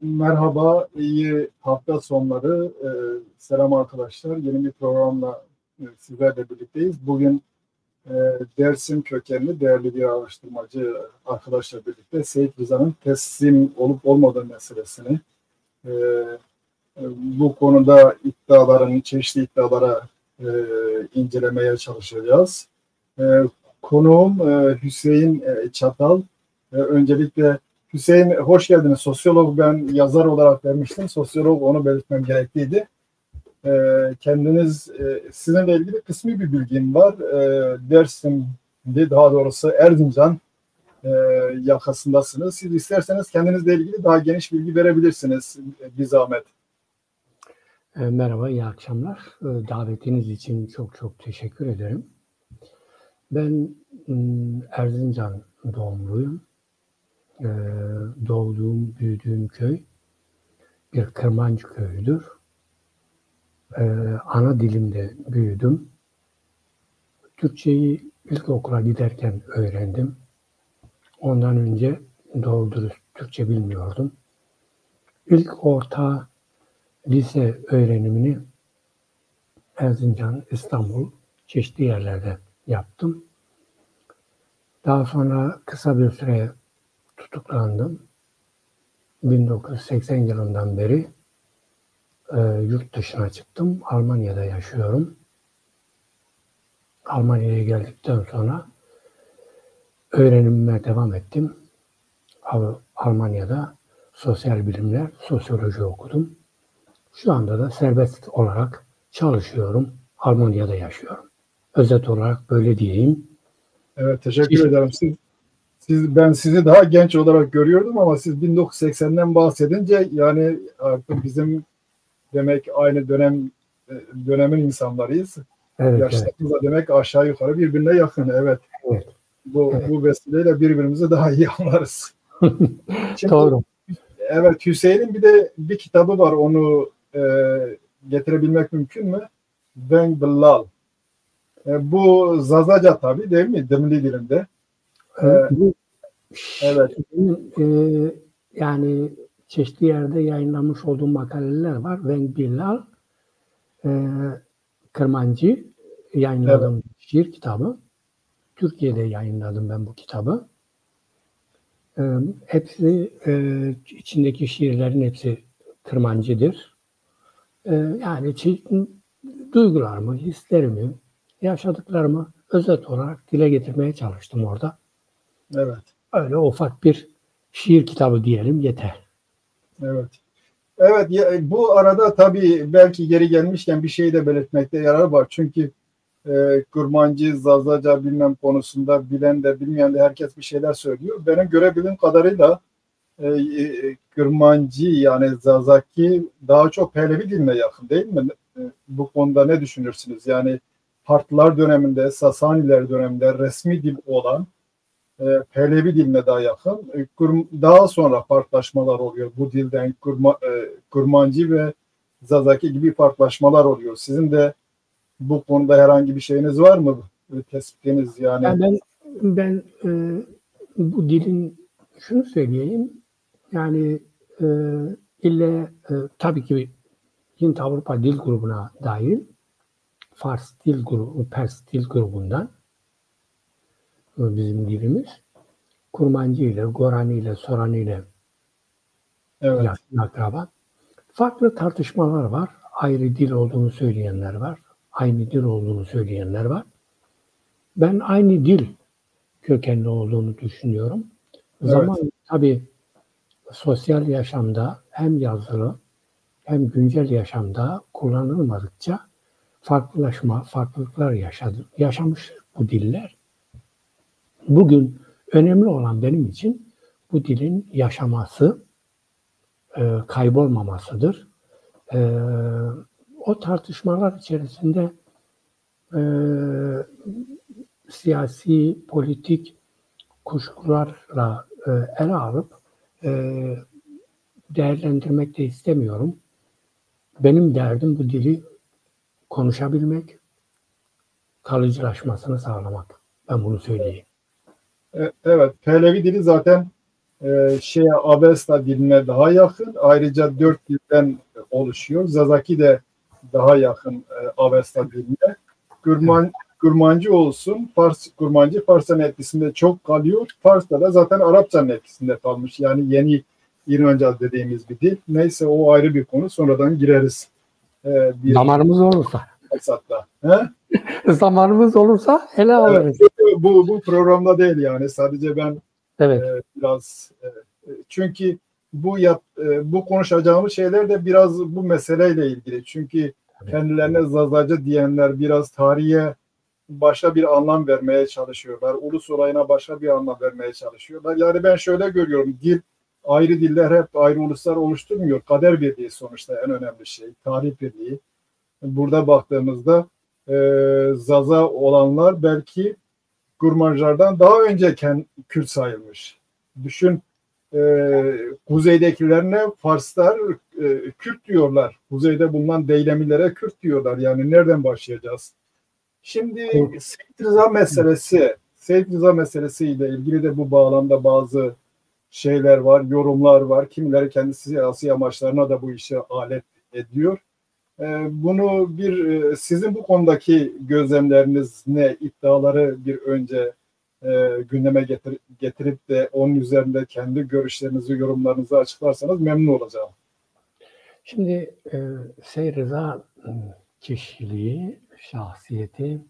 Merhaba, iyi hafta sonları. Selam arkadaşlar. Yeni bir programla sizlerle birlikteyiz. Bugün e, Dersim kökenli değerli bir araştırmacı arkadaşla birlikte Seyit Rıza'nın teslim olup olmadığı meselesini, e, bu konuda çeşitli iddialara e, incelemeye çalışacağız. E, Konuğum Hüseyin Çatal. Öncelikle Hüseyin, hoş geldiniz. Sosyolog, ben yazar olarak vermiştim. Sosyolog, onu belirtmem gerekliydi. Sizinle ilgili kısmi bir bilgim var. Dersim'de, daha doğrusu Erzincan yakasındasınız. Siz isterseniz kendinizle ilgili daha geniş bilgi verebilirsiniz, bir zahmet. Merhaba, iyi akşamlar. Davetiniz için çok çok teşekkür ederim. Ben Erzincan doğumluyum. Doğduğum, büyüdüğüm köy bir Kırmancı köyüdür. Ana dilimde büyüdüm. Türkçeyi ilkokula giderken öğrendim. Ondan önce doğru dürüst Türkçe bilmiyordum. İlk orta lise öğrenimini Erzincan, İstanbul, çeşitli yerlerde yaptım. Daha sonra kısa bir süre tutuklandım. 1980 yılından beri yurt dışına çıktım. Almanya'da yaşıyorum. Almanya'ya geldikten sonra öğrenimime devam ettim. Almanya'da sosyal bilimler, sosyoloji okudum. Şu anda da serbest olarak çalışıyorum. Almanya'da yaşıyorum. Özet olarak böyle diyeyim. Evet, teşekkür ederim. Ben sizi daha genç olarak görüyordum ama siz 1980'den bahsedince yani artık bizim demek aynı dönemin insanlarıyız. Evet, yaşlarımız da demek aşağı yukarı birbirine yakın. Evet. Evet. Bu vesileyle birbirimizi daha iyi anlarız. Şimdi, doğru. Evet, Hüseyin'in bir de bir kitabı var. Onu getirebilmek mümkün mü? Ben Billal. Bu Zazaca tabii, değil mi? Dimli dilinde. Evet. Yani çeşitli yerde yayınlanmış olduğum makaleler var. Ben Billal, Kırmancı yayınladığım şiir kitabı. Türkiye'de yayınladım ben bu kitabı. Hepsi, içindeki şiirlerin hepsi Kırmancıdır. Yani duygularımı, hislerimi, yaşadıklarımı özet olarak dile getirmeye çalıştım orada. Evet. Öyle ufak bir şiir kitabı diyelim, yeter. Evet. Evet, bu arada tabii belki geri gelmişken bir şey de belirtmekte yarar var. Çünkü Kurmancı, Zazaca bilmem konusunda bilen de bilmeyen de herkes bir şeyler söylüyor. Benim görebildiğim kadarıyla Kurmancı yani Zazaki daha çok Pehlevi diline yakın, değil mi? Bu konuda ne düşünürsünüz? Yani Partlılar döneminde, Sasaniler döneminde resmi dil olan Pehlevi diline daha yakın. Daha sonra farklılaşmalar oluyor. Bu dilden Kurmancı ve Zazaki gibi farklılaşmalar oluyor. Sizin de bu konuda herhangi bir şeyiniz var mı? Tespitiniz yani. Ben bu dilin şunu söyleyeyim. Yani tabii ki Hint-Avrupa dil grubuna dahil Fars dil grubu, Pers dil grubundan bizim dilimiz. Kurmancı ile, Gorani ile, Sorani ile yakın akraba. Farklı tartışmalar var. Ayrı dil olduğunu söyleyenler var. Aynı dil olduğunu söyleyenler var. Ben aynı dil kökenli olduğunu düşünüyorum. Zaman tabii sosyal yaşamda hem yazılı hem güncel yaşamda kullanılmadıkça farklılıklar yaşamış bu diller. Bugün önemli olan benim için bu dilin yaşaması, kaybolmamasıdır. O tartışmalar içerisinde siyasi, politik kuşkularla ele alıp değerlendirmek de istemiyorum. Benim derdim bu dili konuşabilmek, kalıcılaşmasını sağlamak. Ben bunu söyleyeyim. Evet, Pehlevi dili zaten Avesta diline daha yakın. Ayrıca 4 dilden oluşuyor. Zazaki de daha yakın Avesta diline. Kurmancı olsun, Kurmancı Farsçanın etkisinde çok kalıyor. Fars'ta da zaten Arapçanın etkisinde kalmış. Yani yeni İranca dediğimiz bir dil. Neyse o ayrı bir konu. Sonradan gireriz. Zamanımız olursa. Fırsatta. Zamanımız olursa ele alırız. Evet, bu programda değil yani. Sadece ben biraz çünkü bu konuşacağımız şeyler de biraz bu meseleyle ilgili. Çünkü kendilerine Zazacı diyenler biraz tarihe başka bir anlam vermeye çalışıyorlar. Ulus olayına başka bir anlam vermeye çalışıyorlar. Yani ben şöyle görüyorum. Ayrı diller hep ayrı uluslar oluşturmuyor. Kader birliği sonuçta en önemli şey. Tarih birliği. Burada baktığımızda Zaza olanlar belki Kurmancılardan daha önce Kürt sayılmış. Düşün kuzeydekilerine Farslar Kürt diyorlar. Kuzeyde bulunan Deylemilere Kürt diyorlar. Yani nereden başlayacağız? Şimdi Seyit Rıza meselesiyle ilgili de bu bağlamda bazı şeyler var, yorumlar var. Kimileri kendi siyasi amaçlarına da bu işe alet ediyor. Bunu sizin bu konudaki gözlemleriniz ne, iddiaları bir önce gündeme getirip de onun üzerinde kendi görüşlerinizi, yorumlarınızı açıklarsanız memnun olacağım. Şimdi Seyit Rıza kişiliği, şahsiyeti,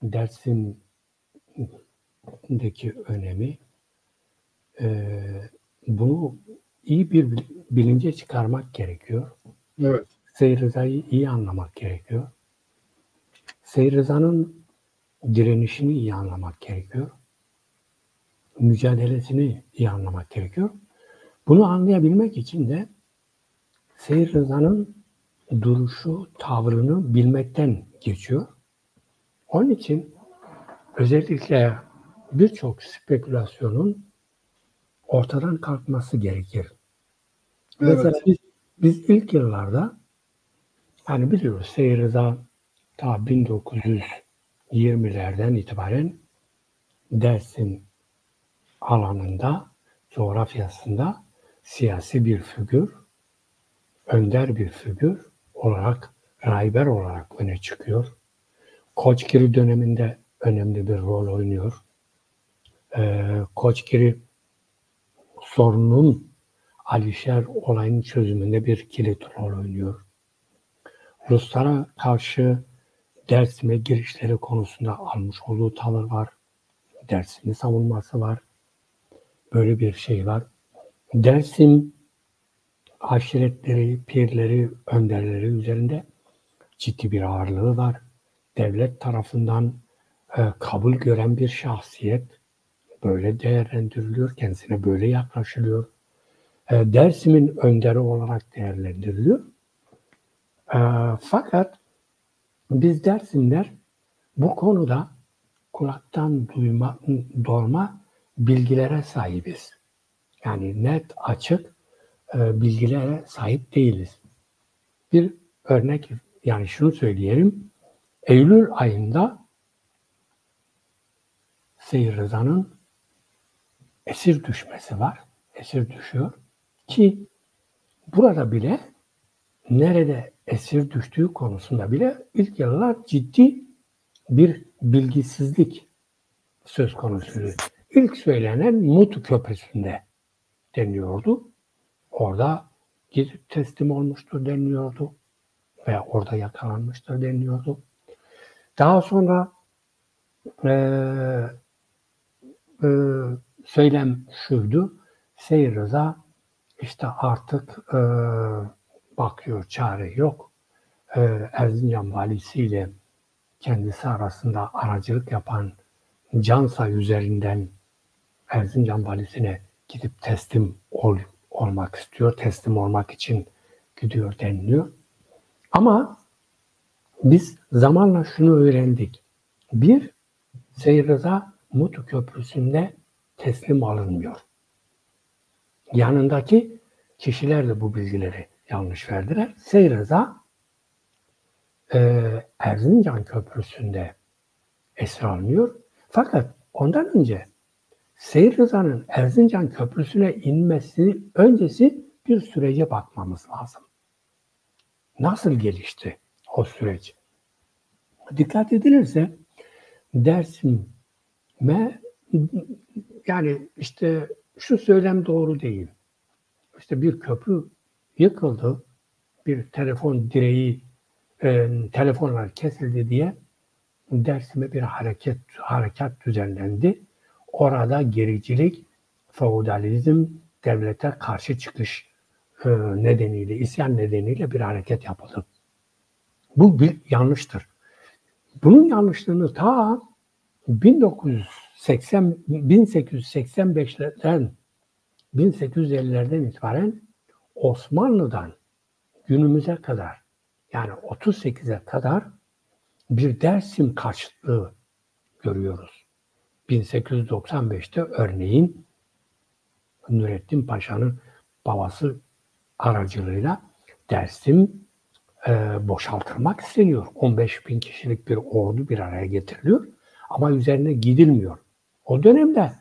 Dersim'deki önemi, bunu iyi bir bilince çıkarmak gerekiyor. Evet. Seyit Rıza'yı iyi anlamak gerekiyor. Seyit Rıza'nın direnişini iyi anlamak gerekiyor. Mücadelesini iyi anlamak gerekiyor. Bunu anlayabilmek için de Seyit Rıza'nın duruşu, tavrını bilmekten geçiyor. Onun için özellikle birçok spekülasyonun ortadan kalkması gerekir. Evet. Mesela biz ilk yıllarda hani biliyoruz Seyit Rıza ta 1920'lerden itibaren Dersim alanında, coğrafyasında siyasi bir figür, önder bir figür olarak, rahber olarak öne çıkıyor. Koçgiri döneminde önemli bir rol oynuyor. Koçgiri sorunun Alişer olayının çözümünde bir kilit rol oynuyor. Ruslara karşı Dersim'e girişleri konusunda almış olduğu tavır var. Dersim'i savunması var. Böyle bir şey var. Dersim aşiretleri, pirleri, önderleri üzerinde ciddi bir ağırlığı var. Devlet tarafından kabul gören bir şahsiyet. Böyle değerlendiriliyor, kendisine böyle yaklaşılıyor. Dersim'in önderi olarak değerlendiriliyor. Fakat biz Dersimler bu konuda kulaktan dolma bilgilere sahibiz. Yani net, açık bilgilere sahip değiliz. Bir örnek, yani şunu söyleyelim. Eylül ayında Seyit Rıza'nın esir düşmesi var. Esir düşüyor. Ki burada bile nerede esir düştüğü konusunda bile ilk yıllar ciddi bir bilgisizlik söz konusuydu. İlk söylenen Mutu Köprüsü'nde deniliyordu. Orada gidip teslim olmuştur deniliyordu. Veya orada yakalanmıştır deniliyordu. Daha sonra söylem şuydu. Seyit Rıza işte artık bakıyor çare yok. Erzincan valisiyle kendisi arasında aracılık yapan Cansay üzerinden Erzincan valisine gidip teslim olmak istiyor. Teslim olmak için gidiyor deniliyor. Ama biz zamanla şunu öğrendik. Bir, Seyit Rıza Mutu Köprüsü'nde teslim alınmıyor. Yanındaki kişiler de bu bilgileri yanlış verdiler. Seyit Rıza Erzincan Köprüsü'nde esir alınıyor. Fakat ondan önce Seyir Rıza'nın Erzincan Köprüsü'ne inmesi öncesi bir sürece bakmamız lazım. Nasıl gelişti o süreç? Dikkat edilirse Dersim'e, yani işte şu söylem doğru değil. İşte bir köprü yıkıldı, bir telefon direği, telefonlar kesildi diye Dersim'e bir harekat düzenlendi. Orada gericilik, feodalizm, devlete karşı çıkış nedeniyle, isyan nedeniyle bir hareket yapıldı. Bu bir yanlıştır. Bunun yanlışlığını ta 1885'lerden 1850'lerden itibaren Osmanlı'dan günümüze kadar, yani 38'e kadar bir Dersim karşıtlığı görüyoruz. 1895'te örneğin Nurettin Paşa'nın babası aracılığıyla Dersim boşaltılmak isteniyor. 15 bin kişilik bir ordu bir araya getiriliyor ama üzerine gidilmiyor. O dönemde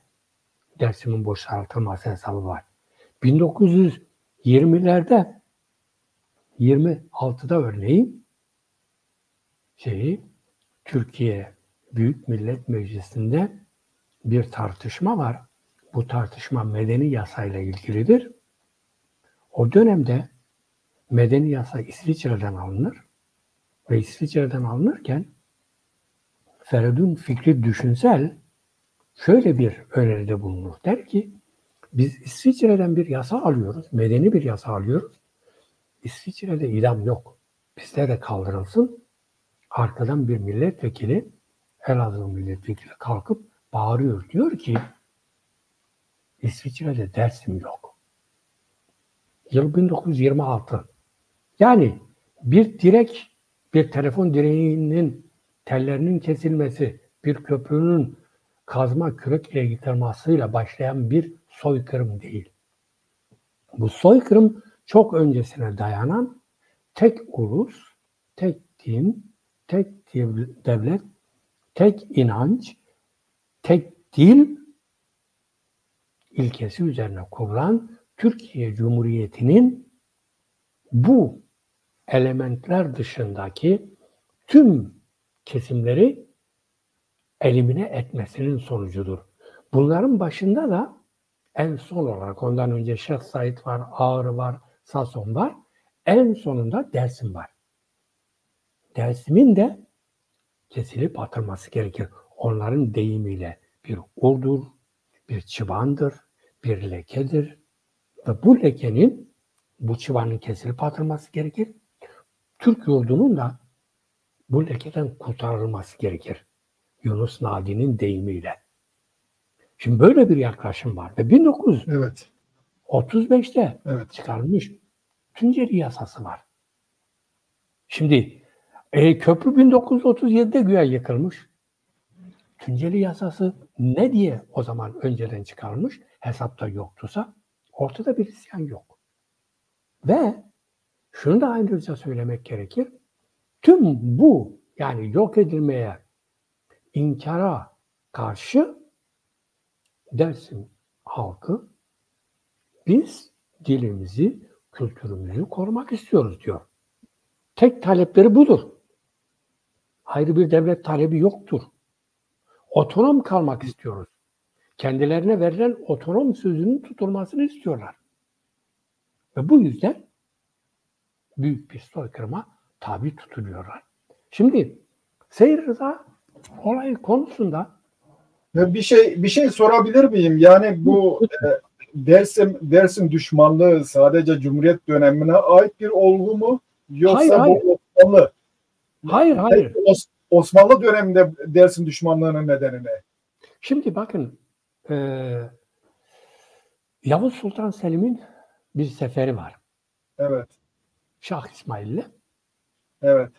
Dersim'in boşaltılması hesabı var. 1920'lerde 26'da örneğin Türkiye Büyük Millet Meclisi'nde bir tartışma var. Bu tartışma medeni yasayla ilgilidir. O dönemde medeni yasa İsviçre'den alınır ve İsviçre'den alınırken Feridun Fikri Düşünsel şöyle bir öneride bulunur. Der ki, biz İsviçre'den bir yasa alıyoruz, medeni bir yasa alıyoruz. İsviçre'de idam yok. Bizde de kaldırılsın. Arkadan bir milletvekili, Elazığ milletvekili kalkıp bağırıyor. Diyor ki, İsviçre'de Dersim yok. Yıl 1926. Yani bir telefon direğinin tellerinin kesilmesi, bir köprünün kazma kürek ile yıkılmasıyla başlayan bir soykırım değil. Bu soykırım çok öncesine dayanan tek ulus, tek din, tek devlet, tek inanç, tek dil ilkesi üzerine kurulan Türkiye Cumhuriyeti'nin bu elementler dışındaki tüm kesimleri elimine etmesinin sonucudur. Bunların başında da en son olarak, ondan önce Şeyh Said var, Ağrı var, Sason var. En sonunda Dersim var. Dersim'in de kesilip atılması gerekir. Onların deyimiyle bir urdur, bir çıbandır, bir lekedir. Ve bu lekenin, bu çıbanın kesilip atılması gerekir. Türk yurdunun da bu lekeden kurtarılması gerekir. Yunus Nadi'nin deyimiyle. Şimdi böyle bir yaklaşım var. Ve 1935'te çıkarılmış Tunceli Yasası var. Şimdi köprü 1937'de güya yıkılmış. Tunceli Yasası ne diye o zaman önceden çıkarılmış? Hesapta yoktusa ortada bir isyan yok. Ve şunu da ayrıca söylemek gerekir. Tüm bu, yani yok edilmeye, inkara karşı Dersim halkı biz dilimizi, kültürümüzü korumak istiyoruz diyor. Tek talepleri budur. Ayrı bir devlet talebi yoktur. Otonom kalmak istiyoruz. Kendilerine verilen otonom sözünün tutulmasını istiyorlar. Ve bu yüzden büyük bir soykırıma tabi tutuluyorlar. Şimdi Seyir Rıza olayı konusunda bir şey sorabilir miyim? Yani bu Dersim düşmanlığı sadece Cumhuriyet dönemine ait bir olgu mu? Yoksa hayır. bu Osmanlı? Hayır. Osmanlı döneminde Dersim düşmanlığının nedeni ne? Şimdi bakın, Yavuz Sultan Selim'in bir seferi var. Evet. Şah İsmail'le. Evet.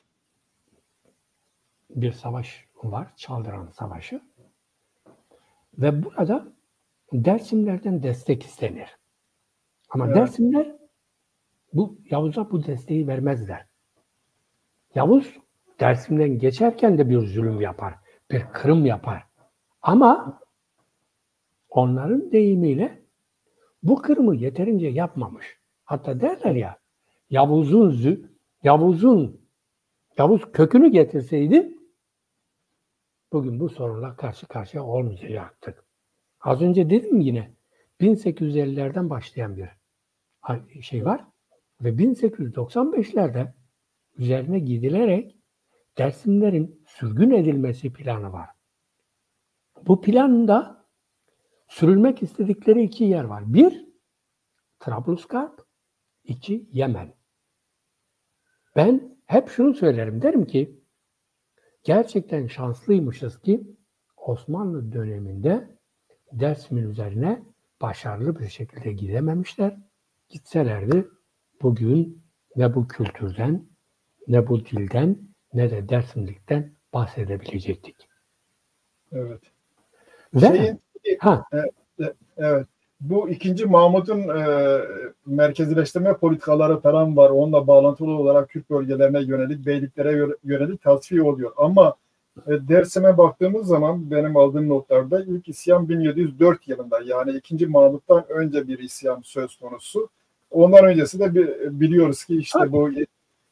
Bir savaş var. Çaldıran Savaşı. Ve burada Dersimlerden destek istenir. Ama evet, Dersimler Yavuz'a bu desteği vermezler. Yavuz Dersim'den geçerken de bir zulüm yapar. Bir kırım yapar. Ama onların deyimiyle bu kırımı yeterince yapmamış. Hatta derler ya, Yavuz kökünü getirseydi bugün bu sorunla karşı karşıya olmayacaktık. Az önce dedim yine 1850'lerden başlayan bir şey var ve 1895'lerde üzerine gidilerek Dersimlerin sürgün edilmesi planı var. Bu planda sürülmek istedikleri 2 yer var. 1, Trablusgarp, 2, Yemen. Ben hep şunu söylerim, derim ki gerçekten şanslıymışız ki Osmanlı döneminde Dersim'in üzerine başarılı bir şekilde gidememişler. Gitselerdi bugün ne bu kültürden, ne bu dilden, ne de Dersimlikten bahsedebilecektik. Evet. Ve evet. Bu 2. Mahmut'un merkezileştirme politikaları falan var. Onunla bağlantılı olarak Kürt bölgelerine yönelik, beyliklere yönelik tasfiye oluyor. Ama Dersim'e baktığımız zaman benim aldığım notlarda ilk isyan 1704 yılında, yani 2. Mahmut'tan önce bir isyan söz konusu. Ondan öncesi de biliyoruz ki işte bu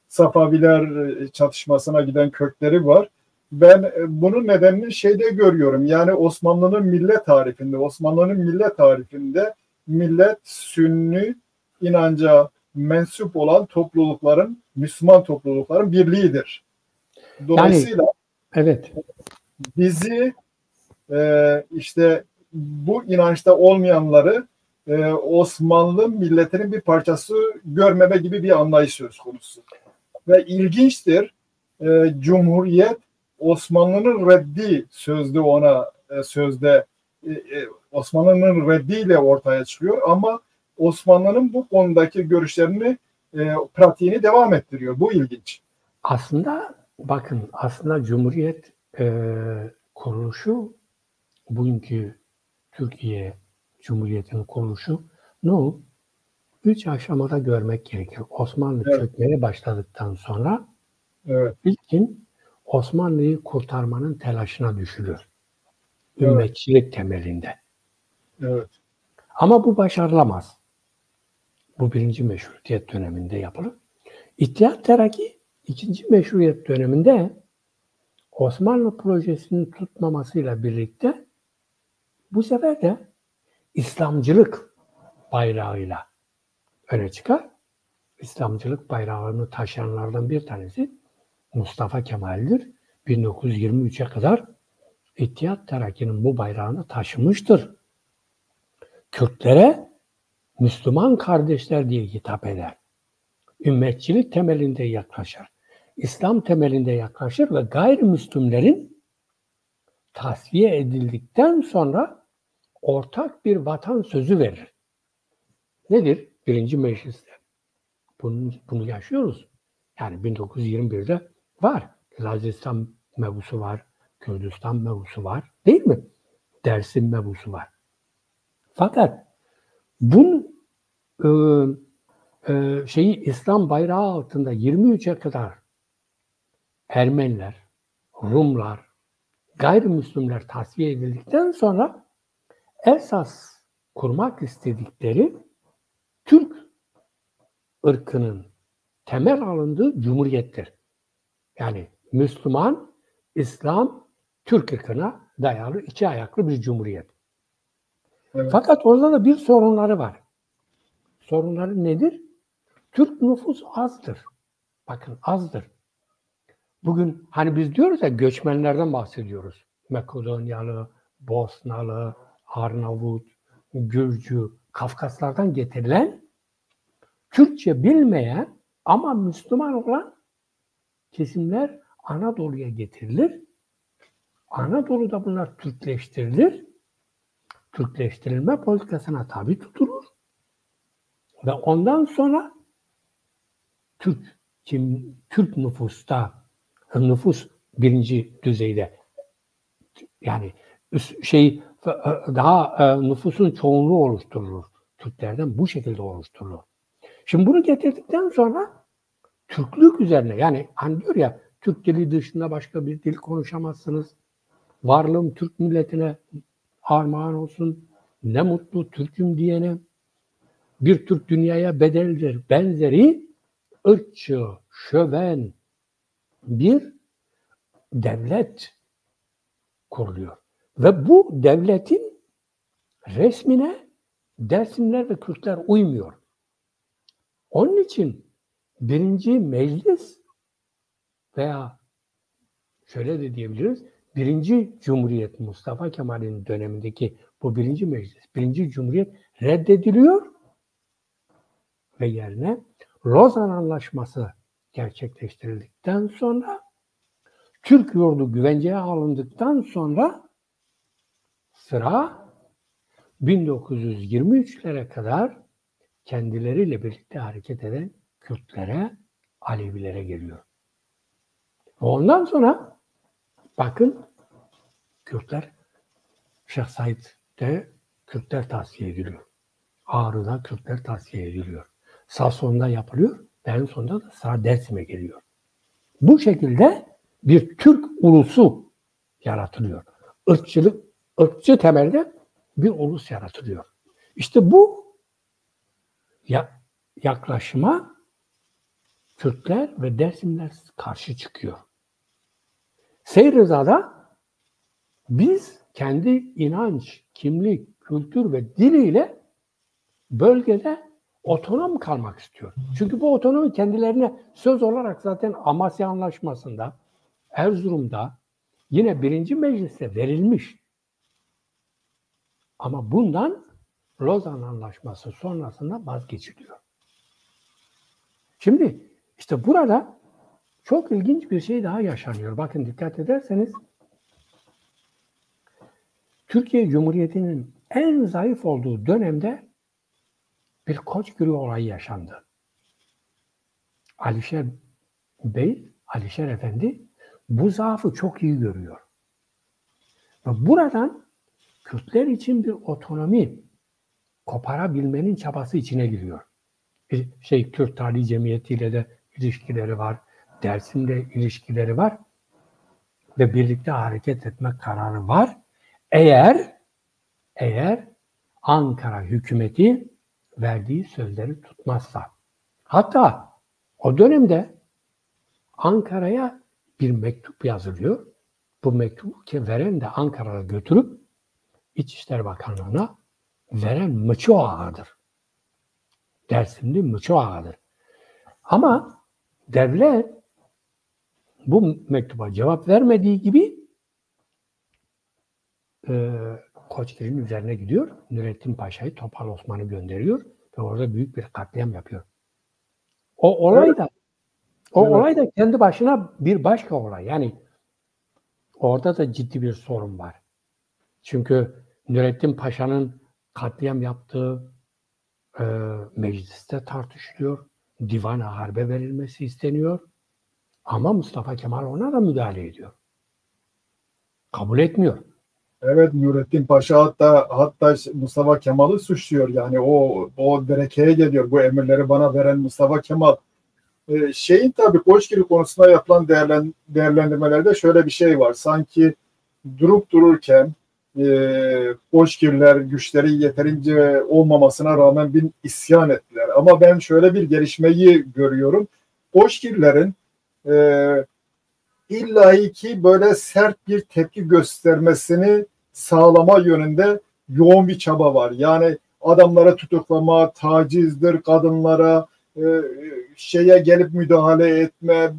Safaviler çatışmasına giden kökleri var. Ben bunun nedenini şeyde görüyorum. Yani Osmanlı'nın millet tarifinde millet Sünni inanca mensup olan toplulukların, Müslüman toplulukların birliğidir. Dolayısıyla evet, bizi işte bu inançta olmayanları Osmanlı milletinin bir parçası görmeme gibi bir anlayış söz konusu. Ve ilginçtir, Cumhuriyet Osmanlı'nın reddi sözde Osmanlı'nın reddiyle ortaya çıkıyor ama Osmanlı'nın bu konudaki görüşlerini, pratiğini devam ettiriyor. Bu ilginç. Aslında bakın, Cumhuriyet kuruluşu, bugünkü Türkiye Cumhuriyeti'nin kuruluşu ne oldu? 3 aşamada görmek gerekir. Osmanlı çökmeye başladıktan sonra ilkin Osmanlı'yı kurtarmanın telaşına düşülür. Ümmetçilik temelinde. Evet. Ama bu başarılamaz. Bu 1. Meşrutiyet döneminde yapılır. İttihat Terakki 2. Meşrutiyet döneminde Osmanlı projesinin tutmamasıyla birlikte bu sefer de İslamcılık bayrağıyla öne çıkar. İslamcılık bayrağını taşıyanlardan bir tanesi Mustafa Kemal'dir. 1923'e kadar İttihat Terakki'nin bu bayrağını taşımıştır. Kürtlere Müslüman kardeşler diye hitap eder. Ümmetçilik temelinde yaklaşır. İslam temelinde yaklaşır ve gayrimüslimlerin tasfiye edildikten sonra ortak bir vatan sözü verir. Nedir? 1. Meclis'te. Bunu yaşıyoruz. Yani 1921'de var. Lazistan mevzusu var. Kürdistan mevzusu var. Değil mi? Dersim mevzusu var. Fakat bunun İslam bayrağı altında 23'e kadar Ermeniler, Rumlar, gayrimüslimler tasfiye edildikten sonra esas kurmak istedikleri Türk ırkının temel alındığı cumhuriyettir. Yani Müslüman, İslam, Türk ırkına dayalı 2 ayaklı bir cumhuriyet. Evet. Fakat orada da bir sorunları var. Sorunları nedir? Türk nüfus azdır. Bakın, azdır. Bugün hani biz diyoruz ya, göçmenlerden bahsediyoruz. Makedonyalı, Bosnalı, Arnavut, Gürcü, Kafkaslardan getirilen, Türkçe bilmeyen ama Müslüman olan kesimler Anadolu'ya getirilir. Anadolu'da bunlar Türkleştirilir. Türkleştirilme politikasına tabi tutulur. Ve ondan sonra Türk nüfus 1. düzeyde, yani daha nüfusun çoğunluğu oluşturulur. Türklerden bu şekilde oluşturulur. Şimdi bunu getirdikten sonra Türklük üzerine, yani hani diyor ya, Türk dili dışında başka bir dil konuşamazsınız. Varlığım Türk milletine armağan olsun. Ne mutlu Türk'üm diyene. Bir Türk dünyaya bedeldir. Benzeri ırkçı, şöven bir devlet kuruluyor. Ve bu devletin resmine Dersimler ve Kürtler uymuyor. Onun için birinci meclis veya şöyle de diyebiliriz, birinci Cumhuriyet Mustafa Kemal'in dönemindeki bu birinci meclis, birinci Cumhuriyet reddediliyor ve yerine Lozan Anlaşması gerçekleştirildikten sonra Türk yurdu güvenceye alındıktan sonra sıra 1923'lere kadar kendileriyle birlikte hareket eden Kürtlere, Alevilere geliyor. Ondan sonra bakın Kürtler, Şeyh Said'de Kürtler tavsiye ediliyor. Ağrı'da Kürtler tavsiye ediliyor. Safson'da yapılıyor ve en sonunda da sıra Dersim'e geliyor. Bu şekilde bir Türk ulusu yaratılıyor. Irkçı temelde bir ulus yaratılıyor. İşte bu yaklaşıma Kürtler ve Dersimler karşı çıkıyor. Seyyid Rıza'da biz kendi inanç, kimlik, kültür ve diliyle bölgede otonom kalmak istiyor. Çünkü bu otonomi kendilerine söz olarak zaten Amasya Anlaşması'nda, Erzurum'da yine birinci mecliste verilmiş. Ama bundan Lozan Anlaşması sonrasında vazgeçiliyor. Şimdi işte burada çok ilginç bir şey daha yaşanıyor. Bakın dikkat ederseniz Türkiye Cumhuriyeti'nin en zayıf olduğu dönemde bir Koçgiri olayı yaşandı. Alişer Bey, Alişer Efendi bu zaafı çok iyi görüyor. Ve buradan Kürtler için bir otonomi koparabilmenin çabası içine giriyor. Türk Tarihi Cemiyeti ile de ilişkileri var. Dersim'de ilişkileri var. Ve birlikte hareket etme kararı var. Eğer Ankara hükümeti verdiği sözleri tutmazsa. Hatta o dönemde Ankara'ya bir mektup yazılıyor. Bu mektubu veren de Ankara'ya götürüp İçişleri Bakanlığı'na veren Mıço Ağa'dır. Dersimli Mıço Ağa'dır. Ama devlet bu mektuba cevap vermediği gibi Koçgiri'nin üzerine gidiyor. Nurettin Paşa'yı Topal Osman'ı gönderiyor ve orada büyük bir katliam yapıyor. O olay da kendi başına bir başka olay. Yani orada da ciddi bir sorun var. Çünkü Nurettin Paşa'nın katliam yaptığı mecliste tartışılıyor. Divan-ı Harbe verilmesi isteniyor. Ama Mustafa Kemal ona da müdahale ediyor. Kabul etmiyor. Evet, Nurettin Paşa hatta Mustafa Kemal'i suçluyor. Yani o berekeye geliyor. Bu emirleri bana veren Mustafa Kemal. Tabii Koçgiri konusunda yapılan değerlendirmelerde şöyle bir şey var. Sanki durup dururken Koçgiriler güçleri yeterince olmamasına rağmen bir isyan ettiler. Ama ben şöyle bir gelişmeyi görüyorum. Koçgirilerin İllahi ki böyle sert bir tepki göstermesini sağlama yönünde yoğun bir çaba var. Yani adamlara tutuklama, tacizdir, kadınlara gelip müdahale etme,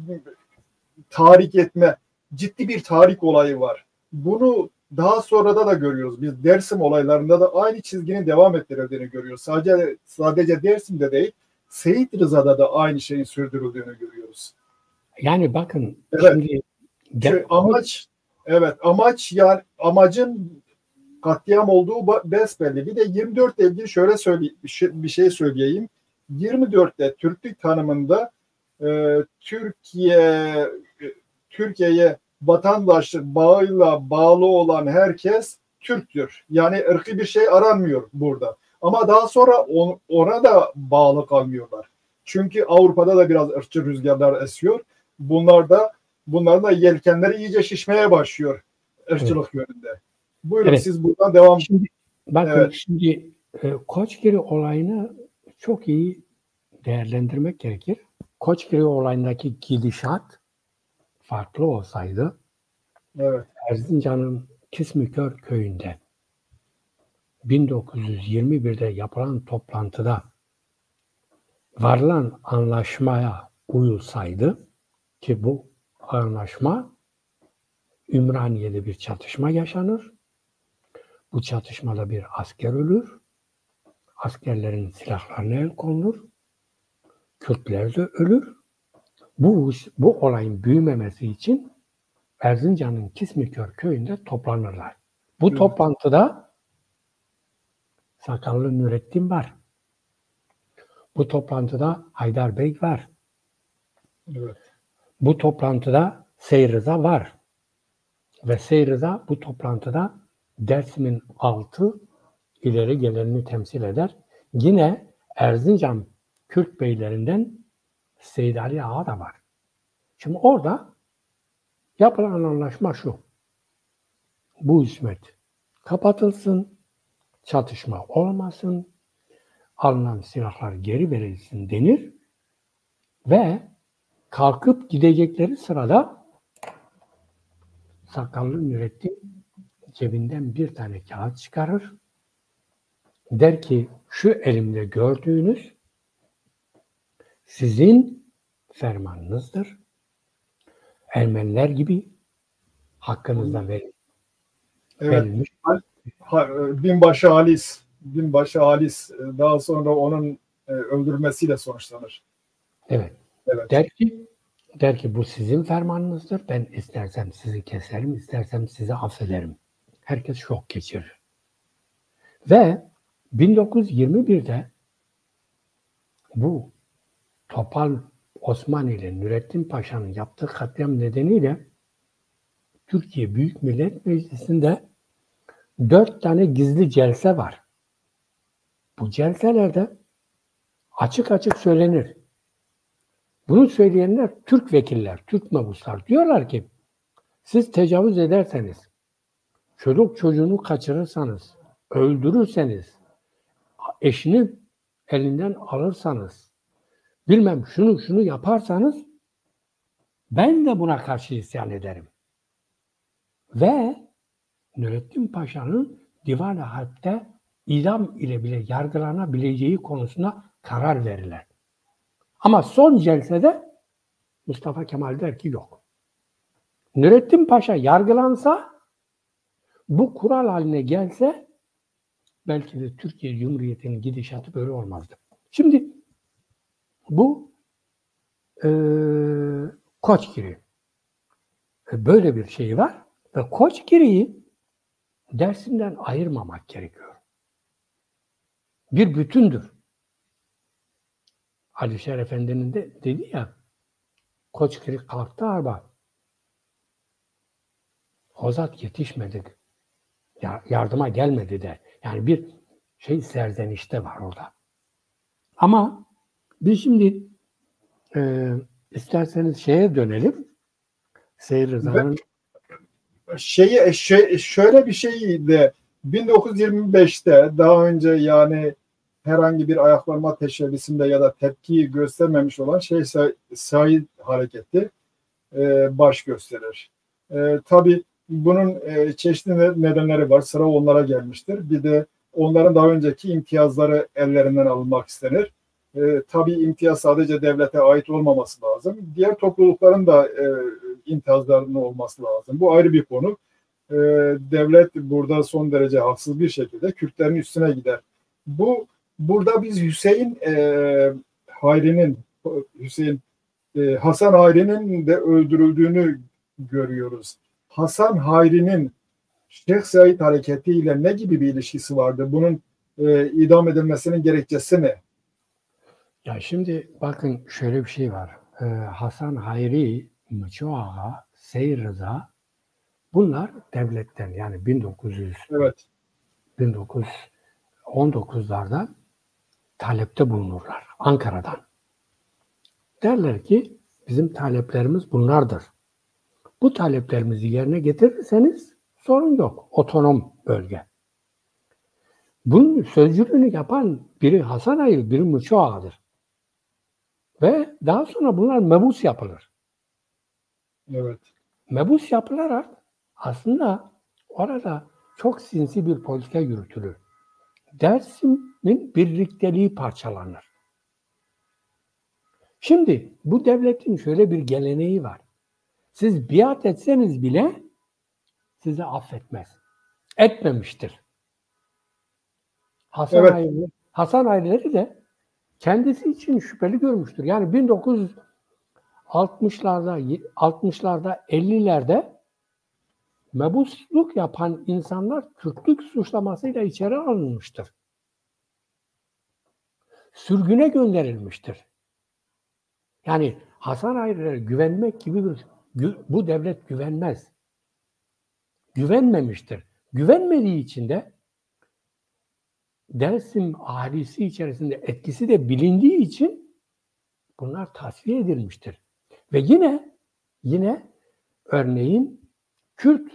tahrik etme, ciddi bir tahrik olayı var. Bunu daha sonra da görüyoruz. Biz Dersim olaylarında da aynı çizginin devam ettirildiğini görüyoruz. Sadece Dersim'de değil, Seyyid Rıza'da da aynı şeyin sürdürüldüğünü görüyoruz. Yani bakın şimdi amaç yani amacın katliam olduğu besbelli. Bir de 24 ile ilgili şöyle bir şey söyleyeyim. 24'te Türklük tanımında Türkiye'ye vatandaşlık bağıyla bağlı olan herkes Türktür. Yani ırkı bir şey aranmıyor burada. Ama daha sonra ona da bağlı kalmıyorlar. Çünkü Avrupa'da da biraz ırkçı rüzgarlar esiyor. Bunların da yelkenleri iyice şişmeye başlıyor ırkçılık yönünde. Buyurun siz buradan devam. Bakın Evet, şimdi Koçgiri olayını çok iyi değerlendirmek gerekir. Koçgiri olayındaki gidişat farklı olsaydı evet, Erzincan'ın Kismikör köyünde 1921'de yapılan toplantıda varılan anlaşmaya uyulsaydı ki bu anlaşma Ümraniye'de bir çatışma yaşanır. Bu çatışmada bir asker ölür. Askerlerin silahlarına el konulur. Kürtler de ölür. Bu olayın büyümemesi için Erzincan'ın Kismikör köyünde toplanırlar. Bu evet, toplantıda Sakallı Nurettin var. Bu toplantıda Haydar Bey var. evet. Bu toplantıda Seyir Rıza var. Ve Seyir Rıza bu toplantıda Dersim'in 6 ileri gelenini temsil eder. Yine Erzincan Kürt beylerinden Seyid Ali Ağa da var. Şimdi orada yapılan anlaşma şu. Bu hizmet kapatılsın, çatışma olmasın, alınan silahlar geri verilsin denir ve kalkıp gidecekleri sırada Sakallı Nurettin cebinden bir tane kağıt çıkarır. Der ki şu elimde gördüğünüz sizin fermanınızdır. Ermeniler gibi hakkınızda Evet. verilmiş. Binbaşı Halis daha sonra onun öldürmesiyle sonuçlanır. Evet. Evet. Der ki bu sizin fermanınızdır. Ben istersem sizi keserim, istersem sizi affederim. Herkes şok geçirir. Ve 1921'de bu Topal Osman ile Nurettin Paşa'nın yaptığı katliam nedeniyle Türkiye Büyük Millet Meclisi'nde 4 tane gizli celse var. Bu celselerde açık açık söylenir. Bunu söyleyenler Türk vekiller, Türk mebuslar. Diyorlar ki siz tecavüz ederseniz, çocuk çocuğunu kaçırırsanız, öldürürseniz, eşini elinden alırsanız, bilmem şunu yaparsanız ben de buna karşı isyan ederim. Ve Nurettin Paşa'nın Divan-ı Harp'te idam ile bile yargılanabileceği konusunda karar verirler. Ama son celsede Mustafa Kemal der ki yok. Nurettin Paşa yargılansa, bu kural haline gelse belki de Türkiye Cumhuriyeti'nin gidişatı böyle olmazdı. Şimdi bu Koçgiri. Böyle bir şey var ve Koçgiri'yi Dersim'den ayırmamak gerekiyor. Bir bütündür. Alişer Efendi'nin de dedi ya, Koçgiri kalktı ama Hozat yetişmedi. Yardıma gelmedi de. Yani bir serzenişte var orada. Ama biz şimdi isterseniz şeye dönelim. Seyir Rıza'nın Şöyle bir şey de 1925'te daha önce yani herhangi bir ayaklanma teşebbüsünde ya da tepki göstermemiş olan Said hareketi baş gösterir. Tabii bunun çeşitli nedenleri var. Sıra onlara gelmiştir. Bir de onların daha önceki imtiyazları ellerinden alınmak istenir. Tabii imtiyaz sadece devlete ait olmaması lazım. Diğer toplulukların da imtiyazlarının olması lazım. Bu ayrı bir konu. Devlet burada son derece haksız bir şekilde Kürtlerin üstüne gider. Burada biz Hasan Hayri'nin de öldürüldüğünü görüyoruz. Hasan Hayri'nin Şeyh Said hareketiyle ne gibi bir ilişkisi vardı? Bunun idam edilmesinin gerekçesi ne? Ya şimdi bakın şöyle bir şey var. Hasan Hayri, Mıço Ağa, Seyir Rıza bunlar devletten yani Evet. 1919'larda talepte bulunurlar Ankara'dan. Derler ki bizim taleplerimiz bunlardır. Bu taleplerimizi yerine getirirseniz sorun yok. Otonom bölge. Bunun sözcülüğünü yapan biri Hasan Ayrı, biri Muço Ağa'dır. Ve daha sonra bunlar mebus yapılır. Evet. Mebus yapılarak aslında orada çok sinsi bir politika yürütülür. Dersim'in birlikteliği parçalanır. Şimdi bu devletin şöyle bir geleneği var. Siz biat etseniz bile sizi affetmez. Etmemiştir. Hasan Ayrı'ları de kendisi için şüpheli görmüştür. Yani 1960'larda 50'lerde mebusluk yapan insanlar Kürtlük suçlamasıyla içeri alınmıştır. Sürgüne gönderilmiştir. Yani Hasan Ayrı'lara güvenmek gibi bu devlet güvenmez. Güvenmemiştir. Güvenmediği için de Dersim ahalisi içerisinde etkisi de bilindiği için bunlar tasfiye edilmiştir. Ve yine örneğin Kürt,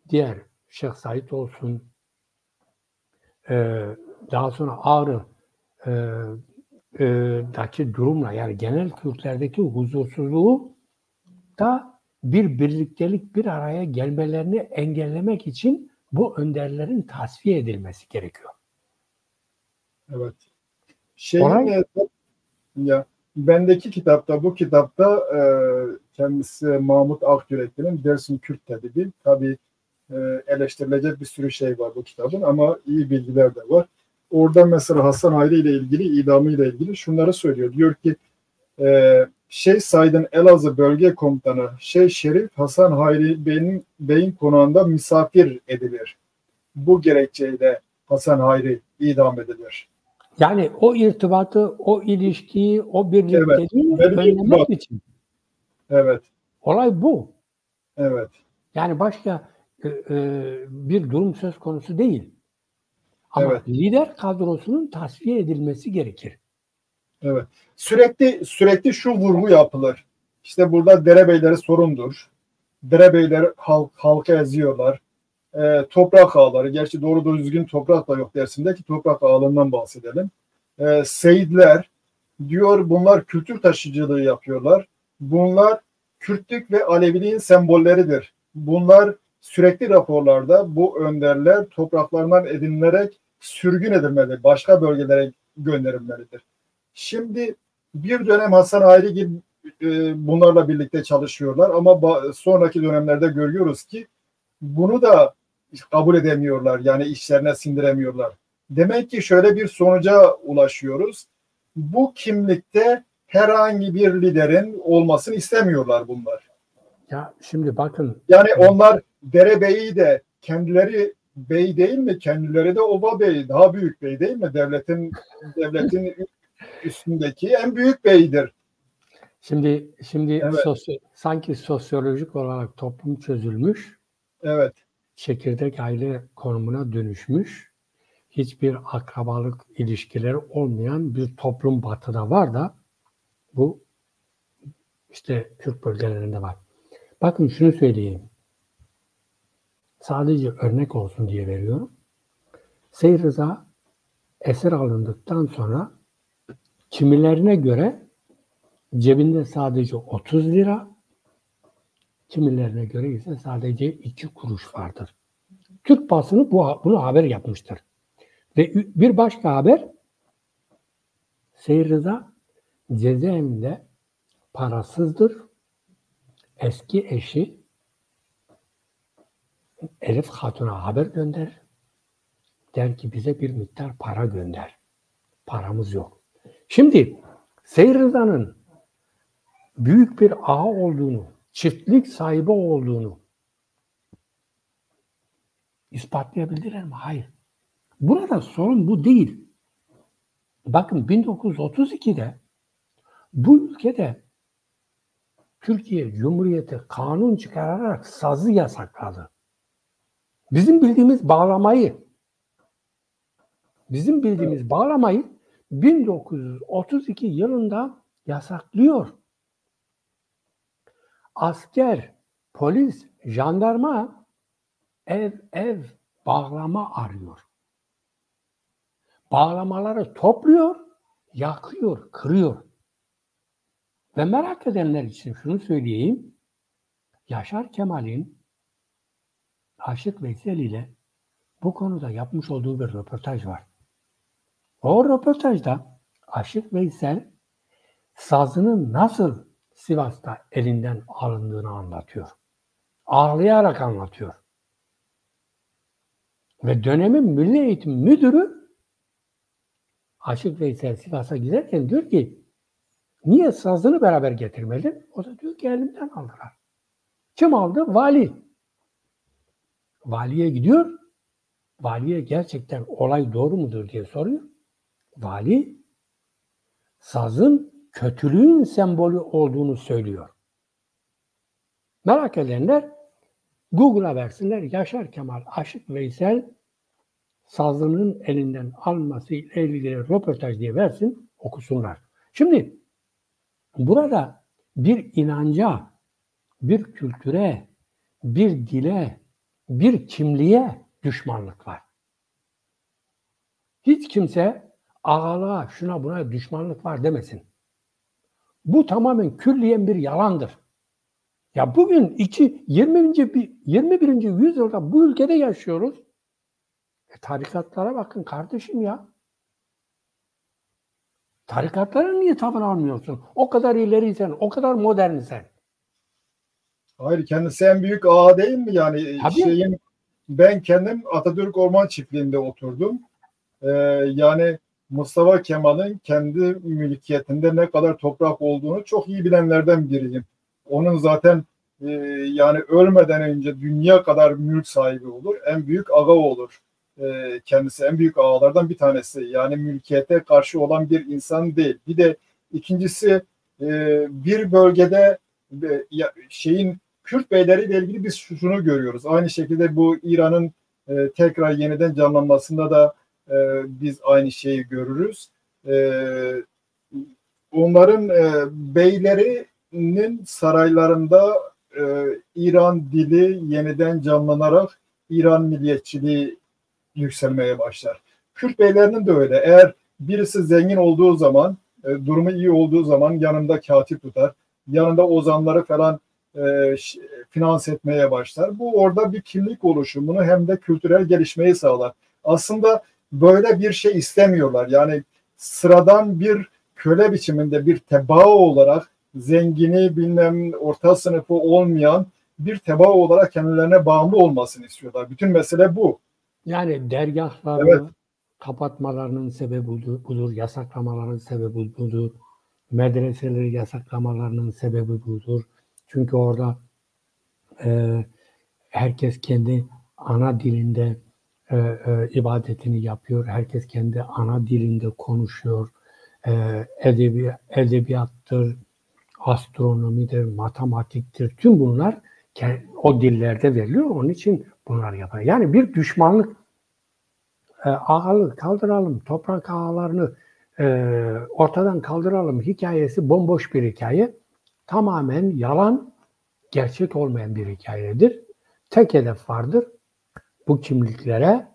diğer Şeyh Said olsun, daha sonra Ağrı'daki durumla, yani genel Kürtlerdeki huzursuzluğu da bir birliktelik, bir araya gelmelerini engellemek için bu önderlerin tasfiye edilmesi gerekiyor. Evet. Bendeki kitapta, bu kitapta kendisi Mahmut Akyürekli'nin Dersim Kürt Tedibi. Tabii eleştirilecek bir sürü şey var bu kitabın ama iyi bilgiler de var. Orada mesela Hasan Hayri ile ilgili, idamı ile ilgili şunları söylüyor. Diyor ki Şeyh Said'in Elazığ Bölge Komutanı Şeyh Şerif Hasan Hayri Bey'in konağında misafir edilir. Bu gerekçeyle Hasan Hayri idam edilir. Yani o irtibatı, o ilişkiyi, o birlikteliği önlemek için. Evet. Olay bu. Evet. Yani başka bir durum söz konusu değil. Ama lider kadrosunun tasfiye edilmesi gerekir. Evet. Sürekli şu vurgu yapılır. İşte burada derebeyleri sorundur. Derebeyler halka eziyorlar. Toprak ağları, gerçi doğru düzgün toprak da yok Dersim'deki toprak ağlarından bahsedelim. Seyitler diyor, bunlar kültür taşıyıcılığı yapıyorlar. Bunlar Kürtlük ve Aleviliğin sembolleridir. Bunlar sürekli raporlarda bu önderler topraklarından edinilerek sürgün edilmeli, başka bölgelere gönderilmelidir. Şimdi bir dönem Hasan Ayrıgil bunlarla birlikte çalışıyorlar ama sonraki dönemlerde görüyoruz ki bunu da kabul edemiyorlar, yani işlerine sindiremiyorlar. Demek ki şöyle bir sonuca ulaşıyoruz. Bu kimlikte herhangi bir liderin olmasını istemiyorlar bunlar. Ya şimdi bakın. Yani onlar derebeyi de kendileri bey değil mi? Kendileri de oba bey, daha büyük bey değil mi? Devletin üstündeki en büyük beydir. Şimdi evet. Sanki sosyolojik olarak toplum çözülmüş. Evet. Çekirdek aile konumuna dönüşmüş. Hiçbir akrabalık ilişkileri olmayan bir toplum batıda var da bu işte Türk bölgelerinde var. Bakın şunu söyleyeyim. Sadece örnek olsun diye veriyorum. Seyyid Rıza esir alındıktan sonra kimilerine göre cebinde sadece 30 lira, kimilerine göre ise sadece 2 kuruş vardır. Türk basını bunu haber yapmıştır. Ve bir başka haber, Seyyid Rıza cezaevinde parasızdır. Eski eşi Elif Hatun'a haber gönderir. Der ki bize bir miktar para gönder. Paramız yok. Şimdi Seyyid Rıza'nın büyük bir ağa olduğunu, çiftlik sahibi olduğunu ispatlayabildiler mi? Hayır. Burada sorun bu değil. Bakın 1932'de bu ülkede Türkiye Cumhuriyeti kanun çıkararak sazı yasakladı. Bizim bildiğimiz bağlamayı 1932 yılında yasaklıyor. Asker, polis, jandarma ev bağlama arıyor. bağlamaları topluyor, yakıyor, kırıyor. Ve merak edenler için şunu söyleyeyim. Yaşar Kemal'in Aşık Veysel ile bu konuda yapmış olduğu bir röportaj var. O röportajda Aşık Veysel sazının nasıl Sivas'ta elinden alındığını anlatıyor. Ağlayarak anlatıyor. Ve dönemin Milli Eğitim Müdürü Aşık Veysel Sivas'a giderken diyor ki niye sazını beraber getirmedin? O da diyor ki elimden aldılar. Kim aldı? Vali. Valiye gidiyor. Valiye gerçekten olay doğru mudur diye soruyor. Vali sazın kötülüğün sembolü olduğunu söylüyor. Merak edenler Google'a versinler. Yaşar Kemal Aşık Veysel sazının elinden alınması ile ilgili röportaj diye versin, okusunlar. Şimdi burada bir inanca, bir kültüre, bir dile, bir kimliğe düşmanlık var. Hiç kimse ağalığa, şuna buna düşmanlık var demesin. Bu tamamen külliyen bir yalandır. Ya bugün 21. yüzyılda bu ülkede yaşıyoruz. Tarikatlara bakın kardeşim ya. Tarikatlara niye tavır almıyorsun? O kadar ileriysen, o kadar modernsen. Hayır, kendisi en büyük ağa değil mi? Yani Tabii. ben kendim Atatürk Orman Çiftliği'nde oturdum. Yani Mustafa Kemal'in kendi mülkiyetinde ne kadar toprak olduğunu çok iyi bilenlerden biriyim. Onun zaten yani ölmeden önce dünya kadar mülk sahibi olur. En büyük ağa olur. Kendisi en büyük ağalardan bir tanesi. Yani mülkiyete karşı olan bir insan değil. Bir de ikincisi bir bölgede Kürt beyleriyle ilgili biz şunu görüyoruz. Aynı şekilde bu İran'ın tekrar yeniden canlanmasında da biz aynı şeyi görürüz. Onların beylerinin saraylarında İran dili yeniden canlanarak İran milliyetçiliği yükselmeye başlar. Kürt beylerinin de öyle. Eğer birisi zengin olduğu zaman, durumu iyi olduğu zaman yanında katip tutar. Yanında ozanları falan finanse etmeye başlar. Bu orada bir kimlik oluşumunu hem de kültürel gelişmeyi sağlar. Aslında böyle bir şey istemiyorlar. Yani sıradan bir köle biçiminde bir tebaa olarak zengini bilmem orta sınıfı olmayan bir tebaa olarak kendilerine bağımlı olmasını istiyorlar. Bütün mesele bu. Yani dergahları Evet. kapatmalarının sebebi budur, yasaklamaların sebebi budur, medreseleri yasaklamalarının sebebi budur. Çünkü orada herkes kendi ana dilinde ibadetini yapıyor, herkes kendi ana dilinde konuşuyor. Edebiyattır, astronomidir, matematiktir, tüm bunlar o dillerde veriliyor. Onun için bunlar yapar. Yani bir düşmanlık, ağalığı kaldıralım, toprak ağalarını ortadan kaldıralım hikayesi bomboş bir hikaye. Tamamen yalan, gerçek olmayan bir hikayedir. Tek hedef vardır. Bu kimliklere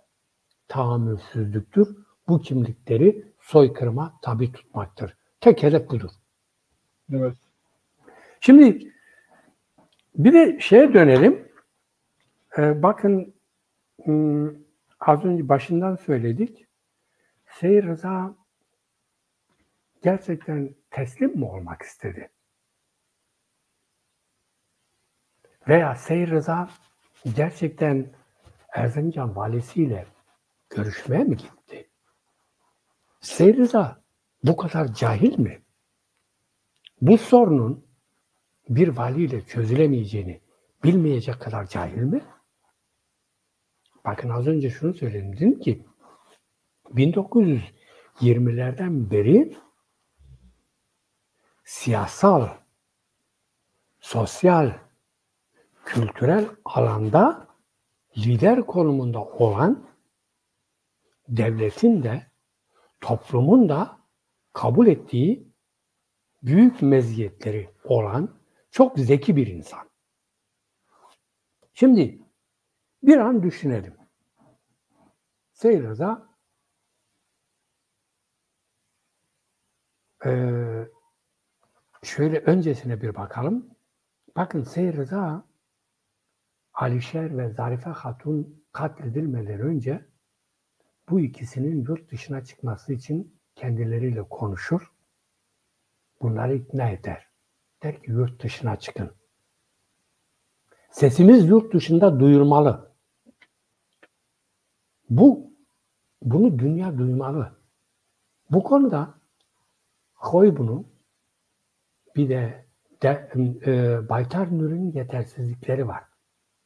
tahammülsüzlüktür. Bu kimlikleri soykırıma tabi tutmaktır. Tek hedef budur. Evet. Şimdi bir de şeye dönelim. Bakın az önce başından söyledik. Seyyid Rıza gerçekten teslim mi olmak istedi? Veya Seyyid Rıza gerçekten Erzincan valisiyle görüşmeye mi gitti? Seyyid Rıza bu kadar cahil mi? Bu sorunun bir valiyle çözülemeyeceğini bilmeyecek kadar cahil mi? Bakın az önce şunu söyledim. Dedim ki 1920'lerden beri siyasal, sosyal, kültürel alanda lider konumunda olan devletin de toplumun da kabul ettiği büyük meziyetleri olan çok zeki bir insan. Şimdi bir an düşünelim. Seyyid Rıza şöyle öncesine bir bakalım. Bakın Seyyid Rıza, Alişer ve Zarife Hatun katledilmeden önce bu ikisinin yurt dışına çıkması için kendileriyle konuşur. Bunları ikna eder. Der ki yurt dışına çıkın. Sesimiz yurt dışında duyulmalı. Bunu dünya duymalı. Bu konuda Koybun'un bir de Baytar Nuri'nin yetersizlikleri var.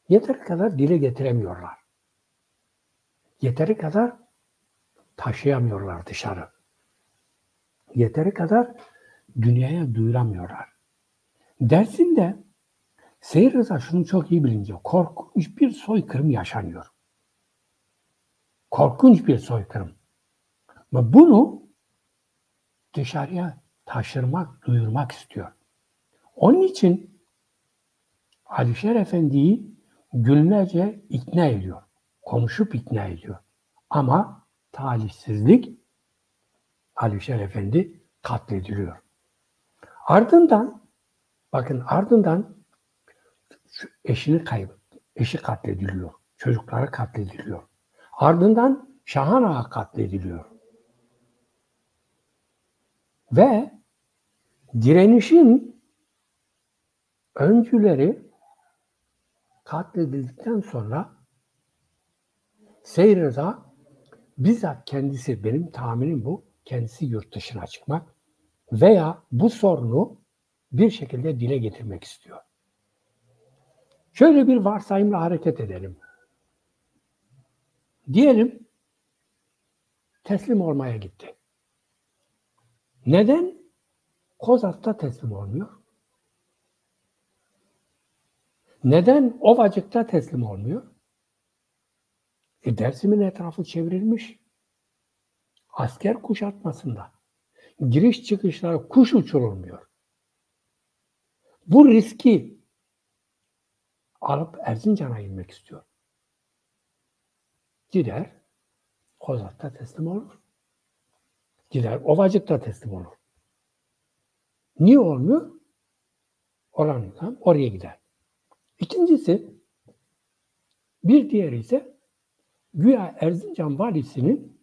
Yeteri kadar dile getiremiyorlar. Yeteri kadar taşıyamıyorlar dışarı. Yeteri kadar dünyaya duyuramıyorlar. Dersim'de Seyyid Rıza şunu çok iyi bilince korkunç bir soykırım yaşanıyor. Korkunç bir soykırım. Ve bunu dışarıya taşırmak, duyurmak istiyor. Onun için Alişer Efendi'yi günlerce ikna ediyor. Konuşup ikna ediyor. Ama talihsizlik Alişer Efendi katlediliyor. Ardından eşini kaybetti. Eşi katlediliyor. Çocukları katlediliyor. Ardından Şahan Ağa katlediliyor. Ve direnişin öncüleri katledildikten sonra Seyyid Rıza bizzat kendisi, benim tahminim bu, kendisi yurt dışına çıkmak veya bu sorunu bir şekilde dile getirmek istiyor. Şöyle bir varsayımla hareket edelim. Diyelim teslim olmaya gitti. Neden Kozat'ta teslim olmuyor? Neden Ovacık'ta teslim olmuyor? Dersim'in etrafı çevrilmiş. Asker kuşatmasında. Giriş çıkışlara kuş uçurulmuyor. Bu riski alıp Erzincan'a inmek istiyor. Gider Kozat'ta teslim olur. Gider Ovacık'ta teslim olur. Niye olmuyor? Oraya gider. İkincisi, bir diğeri ise güya Erzincan valisinin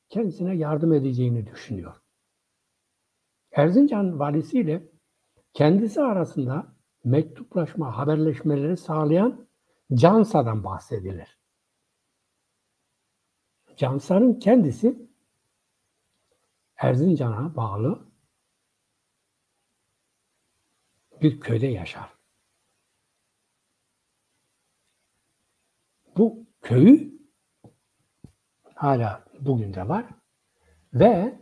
kendisine yardım edeceğini düşünüyor. Erzincan valisiyle kendisi arasında mektuplaşma, haberleşmeleri sağlayan Cansa'dan bahsedilir. Cansa'nın kendisi Erzincan'a bağlı bir köyde yaşar. Bu köyü hala bugün de var ve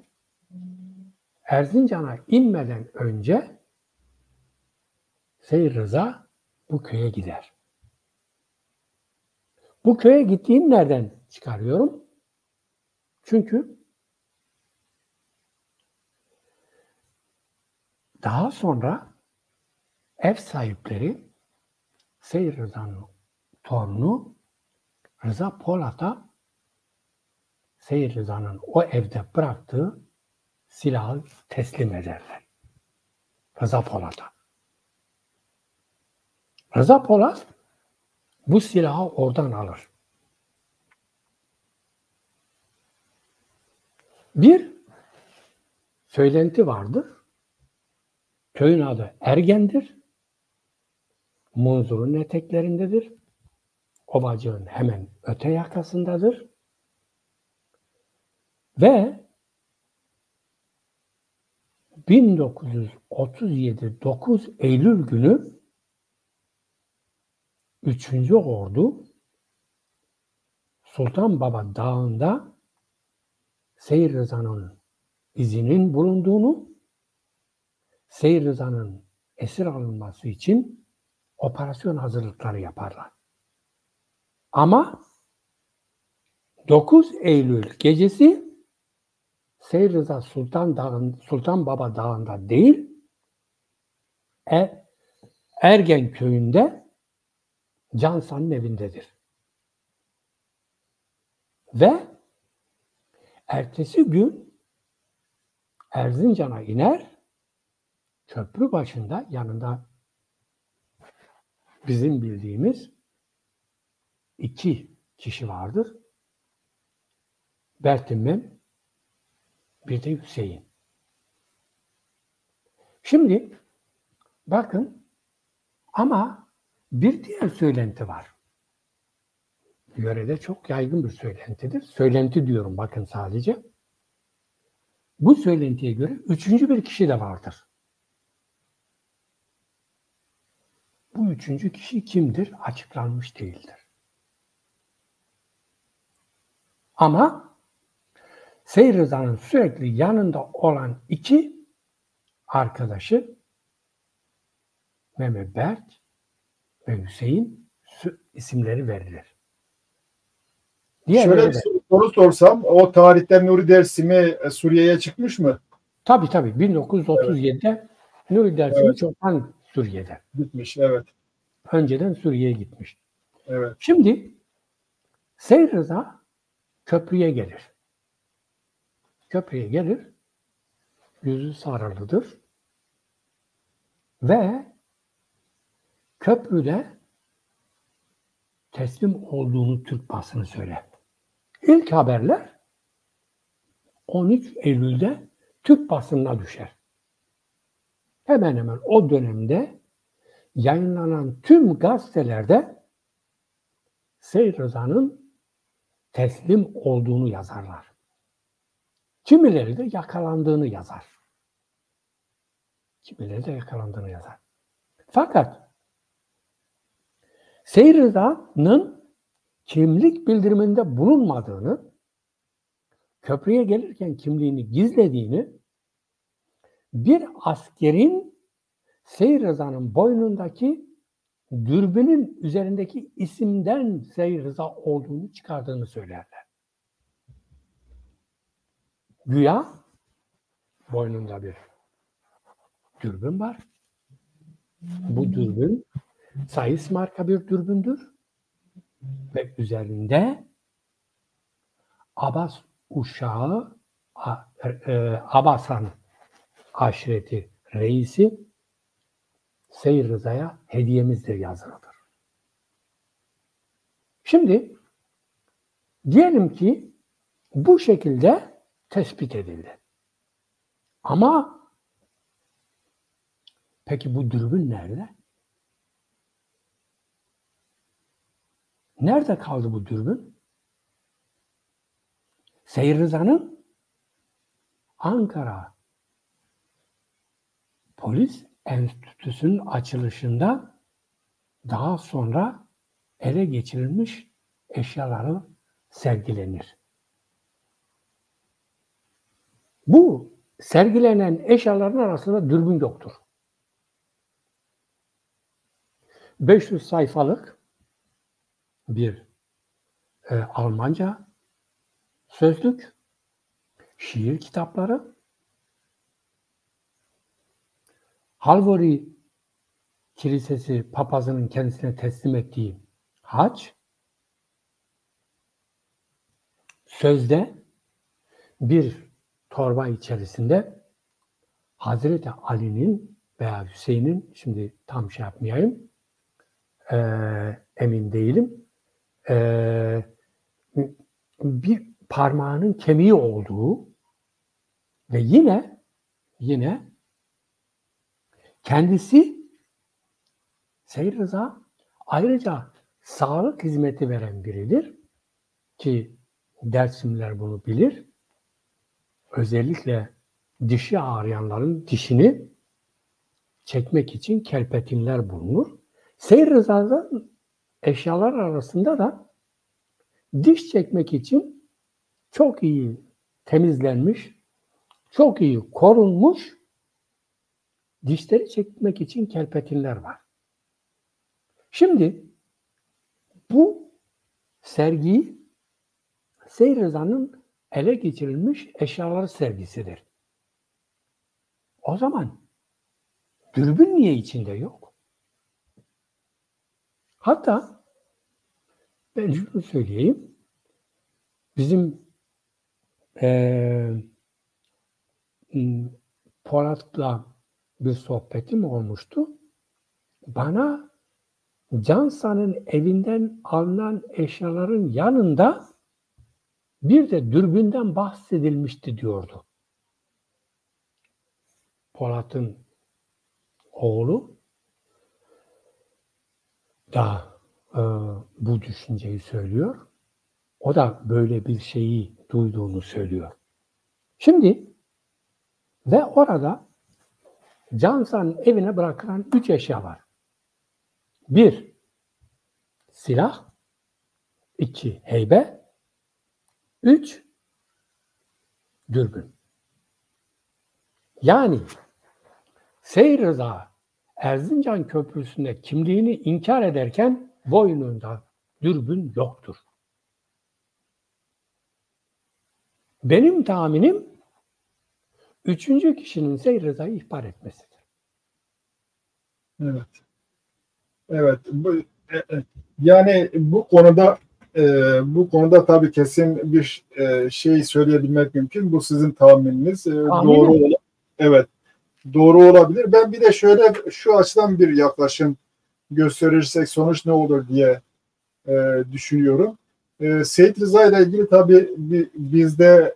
Erzincan'a inmeden önce Seyyid Rıza bu köye gider. Bu köye gittiğini nereden çıkarıyorum? Çünkü daha sonra ev sahipleri Seyyid Rıza'nın torunu Rıza Polat'a Seyyid Rıza'nın o evde bıraktığı silahı teslim ederler. Rıza Polat'a. Rıza Polat bu silahı oradan alır. Bir söylenti vardır. Köyün adı Ergen'dir. Munzur'un eteklerindedir. Ovacığın hemen öte yakasındadır. Ve 1937 9 Eylül günü 3. Ordu Sultan Baba Dağı'nda Seyyid Rıza'nın izinin bulunduğunu, Seyyid Rıza'nın esir alınması için operasyon hazırlıkları yaparlar. Ama 9 Eylül gecesi Seyyid Rıza Sultan Baba Dağı'nda değil, Ergen köyünde Cansa'nın evindedir. Ve ertesi gün Erzincan'a iner, köprü başında yanında bizim bildiğimiz 2 kişi vardır. Bertimmem, bir de Hüseyin. Şimdi bakın ama bir diğer söylenti var. Yörede çok yaygın bir söylentidir. Söylenti diyorum bakın sadece. Bu söylentiye göre 3. bir kişi de vardır. Bu 3. kişi kimdir? Açıklanmış değildir. Ama Seyyid Rıza'nın sürekli yanında olan 2 arkadaşı Mehmet Berk ve Hüseyin isimleri verilir. Şöyle bir soru sorsam, o tarihte Nuri Dersimi Suriye'ye çıkmış mı? Tabii 1937'de evet. Nuri Dersimi evet. Çoktan Suriye'de. Gitmiş, evet. Önceden Suriye'ye gitmiş. Evet. Şimdi Seyyid Rıza köprüye gelir. Köprüye gelir, yüzü sarılıdır ve köprüde teslim olduğunu Türk basını söyler. İlk haberler 13 Eylül'de Türk basınına düşer. Hemen hemen o dönemde yayınlanan tüm gazetelerde Seyyid Rıza'nın teslim olduğunu yazarlar. Kimileri de yakalandığını yazar. Fakat Seyyid Rıza'nın kimlik bildiriminde bulunmadığını, köprüye gelirken kimliğini gizlediğini, bir askerin Seyyid Rıza'nın boynundaki dürbünün üzerindeki isimden Seyyid Rıza olduğunu çıkardığını söylerler. Güya boynunda bir dürbün var. Bu dürbün Sayıs marka bir dürbündür ve üzerinde Abbas uşağı Abbasan aşireti reisi Seyyid Rıza'ya hediyemizdir yazılıdır. Şimdi diyelim ki bu şekilde tespit edildi. Ama peki bu dürbün nerede? Nerede kaldı bu dürbün? Seyyid Rıza'nın Ankara Polis Enstitüsü'nün açılışında daha sonra ele geçirilmiş eşyaları sergilenir. Bu sergilenen eşyaların arasında dürbün yoktur. 500 sayfalık bir Almanca sözlük, şiir kitapları, Halvori Kilisesi papazının kendisine teslim ettiği haç, sözde bir torba içerisinde Hazreti Ali'nin veya Hüseyin'in, şimdi tam şey yapmayayım, emin değilim, bir parmağının kemiği olduğu ve yine kendisi Seyyid Rıza ayrıca sağlık hizmeti veren biridir ki Dersimliler bunu bilir. Özellikle dişi ağrıyanların dişini çekmek için kelpetinler bulunur. Seyyid Rıza'nın eşyalar arasında da diş çekmek için çok iyi temizlenmiş, çok iyi korunmuş dişleri çekmek için kelpetinler var. Şimdi bu sergi Seyyid Rıza'nın ele geçirilmiş eşyaları sergisidir. O zaman dürbün niye içinde yok? Hatta ben şunu söyleyeyim. Bizim Polat'la bir sohbetim olmuştu. Bana Cansa'nın evinden alınan eşyaların yanında bir de dürbünden bahsedilmişti diyordu. Polat'ın oğlu da bu düşünceyi söylüyor. O da böyle bir şeyi duyduğunu söylüyor. Şimdi ve orada Cansa'nın evine bırakılan 3 eşya var. 1. Silah. 2. Heybe. 3. Dürbün. Yani Seyyid Rıza Erzincan Köprüsü'nde kimliğini inkar ederken boynunda dürbün yoktur. Benim tahminim 3. kişinin Seyyid Rıza'yı ihbar etmesidir. Evet. Evet. Yani bu konuda tabii kesin bir şey söyleyebilmek mümkün. Bu sizin tahmininiz. Evet. Doğru olabilir. Ben bir de şöyle şu açıdan bir yaklaşım gösterirsek sonuç ne olur diye düşünüyorum. Seyyid Rıza ile ilgili tabii bizde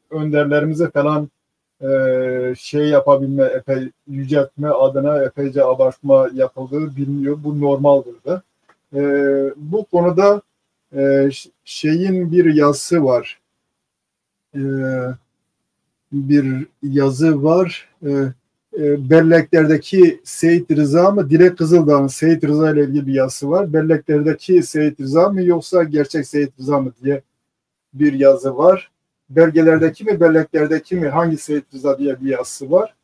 önderlerimize falan şey yapabilme, epey yüceltme adına epeyce abartma yapıldığı biliniyor. Bu normaldir de. Bu konuda şeyin bir yazısı var. Bir yazı var. Belleklerdeki Seyyid Rıza mı? Dilek Kızıldağ'ın Seyyid Rıza ile ilgili bir yazısı var. Belleklerdeki Seyyid Rıza mı yoksa gerçek Seyyid Rıza mı diye bir yazı var. Belgelerdeki mi, belleklerdeki mi, hangi Seyyid Rıza diye bir yazısı var.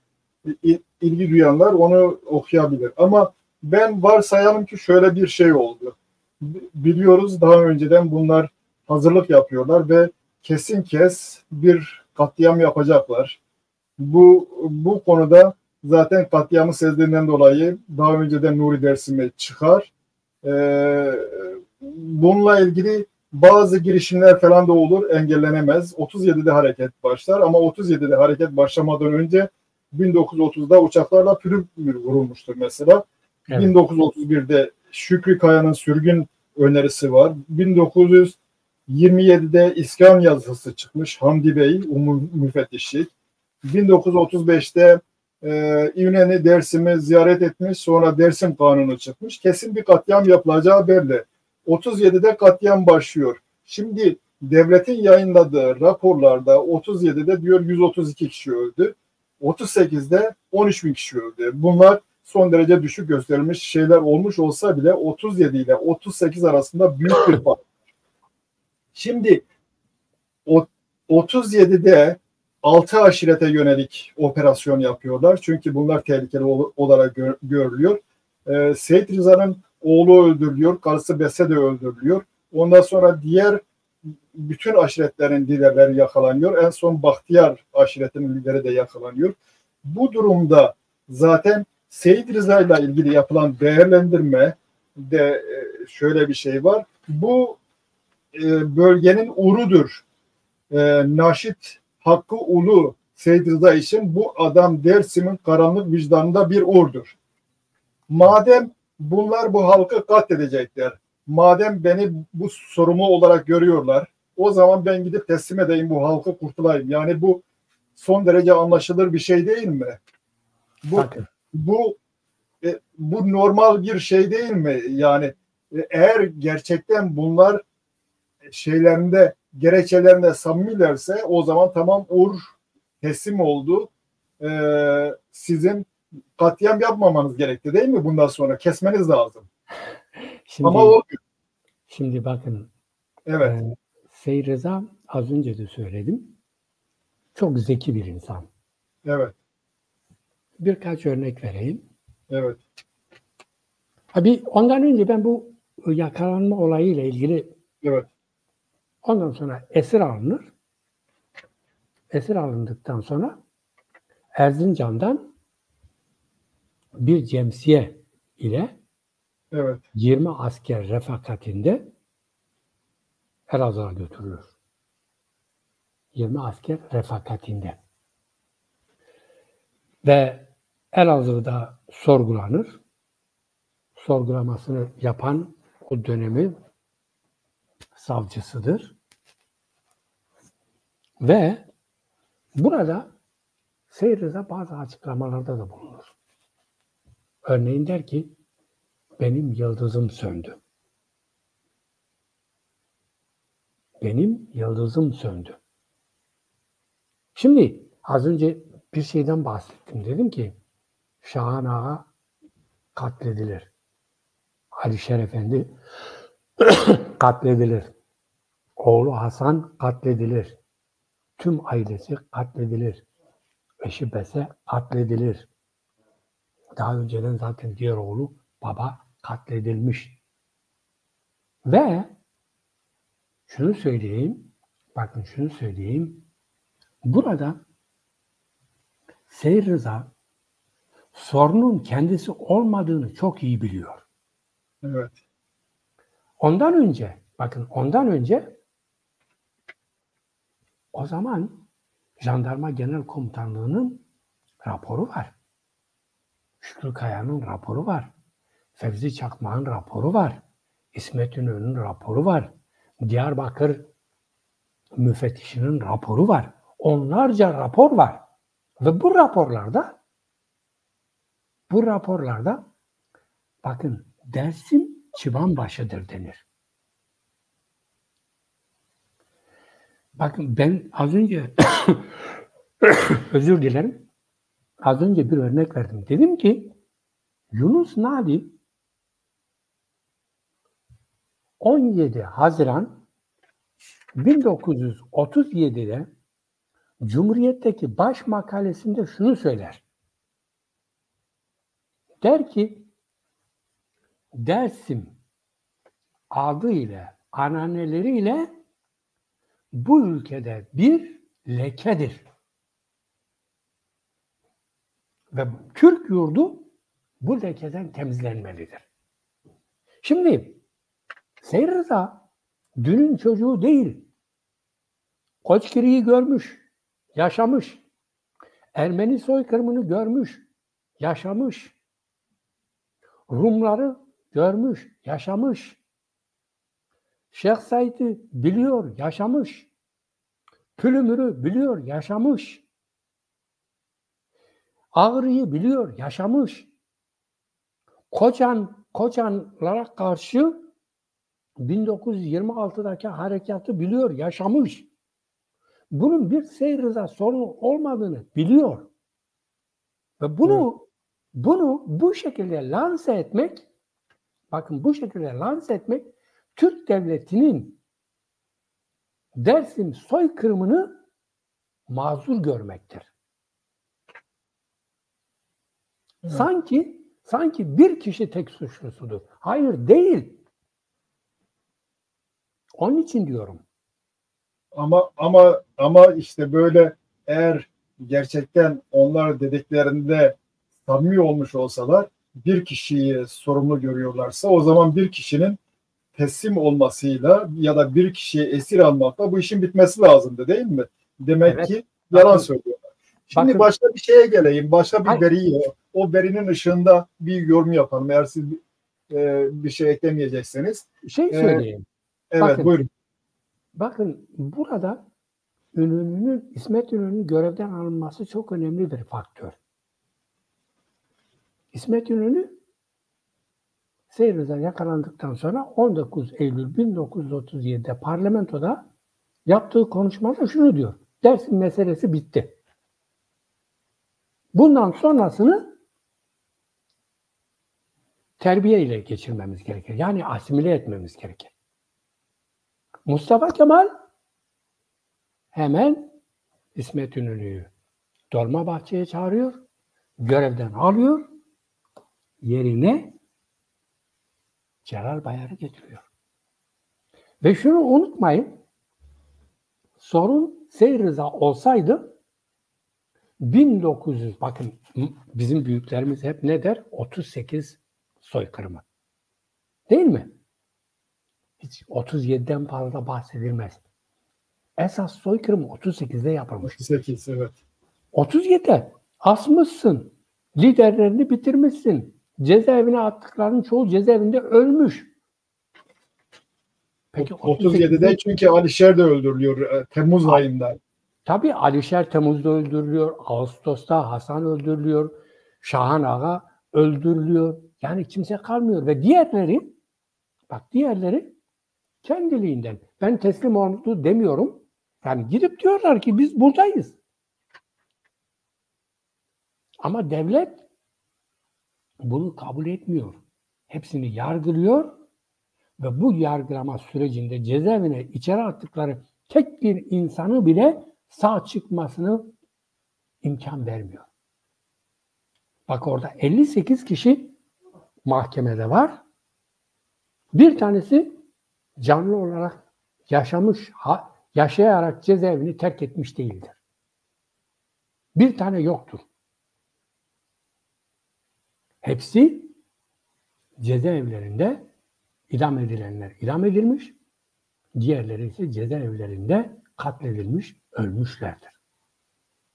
İlgi duyanlar onu okuyabilir. Ama ben varsayalım ki şöyle bir şey oldu. Biliyoruz daha önceden bunlar hazırlık yapıyorlar ve kesin kes bir katliam yapacaklar. Bu konuda zaten katliamı sezdiğinden dolayı daha önceden Nuri Dersim'e çıkar. Bununla ilgili bazı girişimler falan da olur, engellenemez. 37'de hareket başlar ama 37'de hareket başlamadan önce 1930'da uçaklarla pürüm vurulmuştur mesela. Evet. 1931'de Şükrü Kaya'nın sürgün önerisi var. 1927'de iskan yazısı çıkmış. Hamdi Bey, müfettişlik. 1935'te İvneni Dersim'i ziyaret etmiş. Sonra Dersim Kanunu çıkmış. Kesin bir katliam yapılacağı belli. 37'de katliam başlıyor. Şimdi devletin yayınladığı raporlarda 37'de diyor 132 kişi öldü. 38'de 13 bin kişi öldü. Bunlar son derece düşük gösterilmiş şeyler olmuş olsa bile 37 ile 38 arasında büyük bir fark. Şimdi 37'de 6 aşirete yönelik operasyon yapıyorlar. Çünkü bunlar tehlikeli olarak görülüyor. Seyyid Rıza'nın oğlu öldürülüyor, karısı Bese de öldürülüyor. Ondan sonra diğer bütün aşiretlerin liderleri yakalanıyor. En son Bahtiyar aşiretinin lideri de yakalanıyor. Bu durumda zaten Seyyid Rıza ile ilgili yapılan değerlendirme de şöyle bir şey var. Bu bölgenin urudur. Naşit Hakkı Ulu Seyyid Rıza için bu adam Dersim'in karanlık vicdanında bir urdur. Madem bunlar bu halkı katledecekler, madem beni bu sorumlu olarak görüyorlar, o zaman ben gidip teslim edeyim bu halkı, kurtulayım. Yani bu son derece anlaşılır bir şey değil mi? Bu normal bir şey değil mi? Yani eğer gerçekten bunlar şeylerinde, gerekçelerinde samimilerse o zaman tamam, teslim oldu. Sizin katliam yapmamanız gerekti değil mi? Bundan sonra kesmeniz lazım. Şimdi bakın. Evet. Seyyid Rıza az önce de söyledim. Çok zeki bir insan. Evet. Birkaç örnek vereyim. Evet. Ondan önce ben bu yakalanma olayıyla ilgili, evet. Ondan sonra esir alınır. Esir alındıktan sonra Erzincan'dan bir cemsiye ile 20 asker refakatinde Elazığ'a götürülür. 20 asker refakatinde. ve Elazığ'da sorgulanır. Sorgulamasını yapan o dönemi savcısıdır. Ve burada Seyyid Rıza bazı açıklamalarda da bulunur. Örneğin der ki, benim yıldızım söndü. Benim yıldızım söndü. Şimdi az önce bir şeyden bahsettim. Dedim ki Şahan Ağa katledilir. Alişer Efendi katledilir. Oğlu Hasan katledilir. Tüm ailesi katledilir. Eşi Bese katledilir. Daha önceden zaten diğer oğlu baba katledilmiş. Ve şunu söyleyeyim, bakın şunu söyleyeyim. Burada Seyyid Rıza sorunun kendisi olmadığını çok iyi biliyor. Evet. Ondan önce, bakın ondan önce o zaman Jandarma Genel Komutanlığı'nın raporu var. Şükrü Kaya'nın raporu var. Fevzi Çakmak'ın raporu var. İsmet İnönü'nün raporu var. Diyarbakır müfettişinin raporu var. Onlarca rapor var. Ve bu raporlarda bakın Dersim Çıbanbaşı'dır denir. Bakın ben az önce özür dilerim. Az önce bir örnek verdim. Dedim ki Yunus Nadi 17 Haziran 1937'de Cumhuriyet'teki baş makalesinde şunu söyler. Der ki Dersim adı ile, ananeleriyle bu ülkede bir lekedir. Ve Türk yurdu bu lekeden temizlenmelidir. Şimdi Seyyid Rıza dünün çocuğu değil. Koçgiri'yi görmüş, yaşamış. Ermeni soykırımını görmüş, yaşamış. Rumları görmüş, yaşamış. Şeyh Said'i biliyor, yaşamış. Pülümür'ü biliyor, yaşamış. Ağrı'yı biliyor, yaşamış. Koçanlara karşı 1926'daki harekatı biliyor, yaşamış. Bunun bir Seyyid Rıza sorunu olmadığını biliyor. Ve bunu bu şekilde lanse etmek, bakın bu şekilde lanse etmek Türk devletinin Dersim soykırımını mazur görmektir. Evet. Sanki bir kişi tek suçlusudur. Hayır, değil. Onun için diyorum. Ama işte böyle eğer gerçekten onlar dediklerinde samimi olmuş olsalar, bir kişiyi sorumlu görüyorlarsa o zaman bir kişinin teslim olmasıyla ya da bir kişiyi esir almakla bu işin bitmesi lazımdı, değil mi? Demek ki yalan söylüyorlar. Şimdi başka bir şeye geleyim. Başka bir veriye. O verinin ışığında bir yorum yapalım. Eğer siz bir şey eklemeyecekseniz. Söyleyeyim. Evet, buyurun. Bakın burada İsmet İnönü'nün görevden alınması çok önemli bir faktör. İsmet İnönü Seyyid Rıza yakalandıktan sonra 19 Eylül 1937'de parlamentoda yaptığı konuşmada şunu diyor. Dersim meselesi bitti. Bundan sonrasını terbiye ile geçirmemiz gerekir. Yani asimile etmemiz gerekir. Mustafa Kemal hemen İsmet İnönü'yü Dolmabahçe'ye çağırıyor, görevden alıyor, yerine Celal Bayar'ı getiriyor. Ve şunu unutmayın, sorun Seyyid Rıza olsaydı 1900, bakın bizim büyüklerimiz hep ne der? 38 soykırımı. Değil mi? Hiç 37'den fazla bahsedilmez. Esas soykırım 38'de yapılmış. 38, evet. 37'de Asmışsın. Liderlerini bitirmişsin. Cezaevine attıklarının çoğu cezaevinde ölmüş. Peki 37'de çünkü Alişer de öldürülüyor Temmuz ayında. Tabii Alişer Temmuz'da öldürülüyor. Ağustos'ta Hasan öldürülüyor. Şahan Ağa öldürülüyor. Yani kimse kalmıyor ve diğerleri kendiliğinden. Ben teslim oldu demiyorum. Yani gidip diyorlar ki biz buradayız. Ama devlet bunu kabul etmiyor. Hepsini yargılıyor ve bu yargılama sürecinde cezaevine içeri attıkları tek bir insanı bile sağ çıkmasını imkan vermiyor. Bak orada 58 kişi mahkemede var. Bir tanesi canlı olarak yaşayarak cezaevini terk etmiş değildir. Bir tane yoktur. Hepsi cezaevlerinde idam edilenler idam edilmiş, diğerleri ise cezaevlerinde katledilmiş, ölmüşlerdir.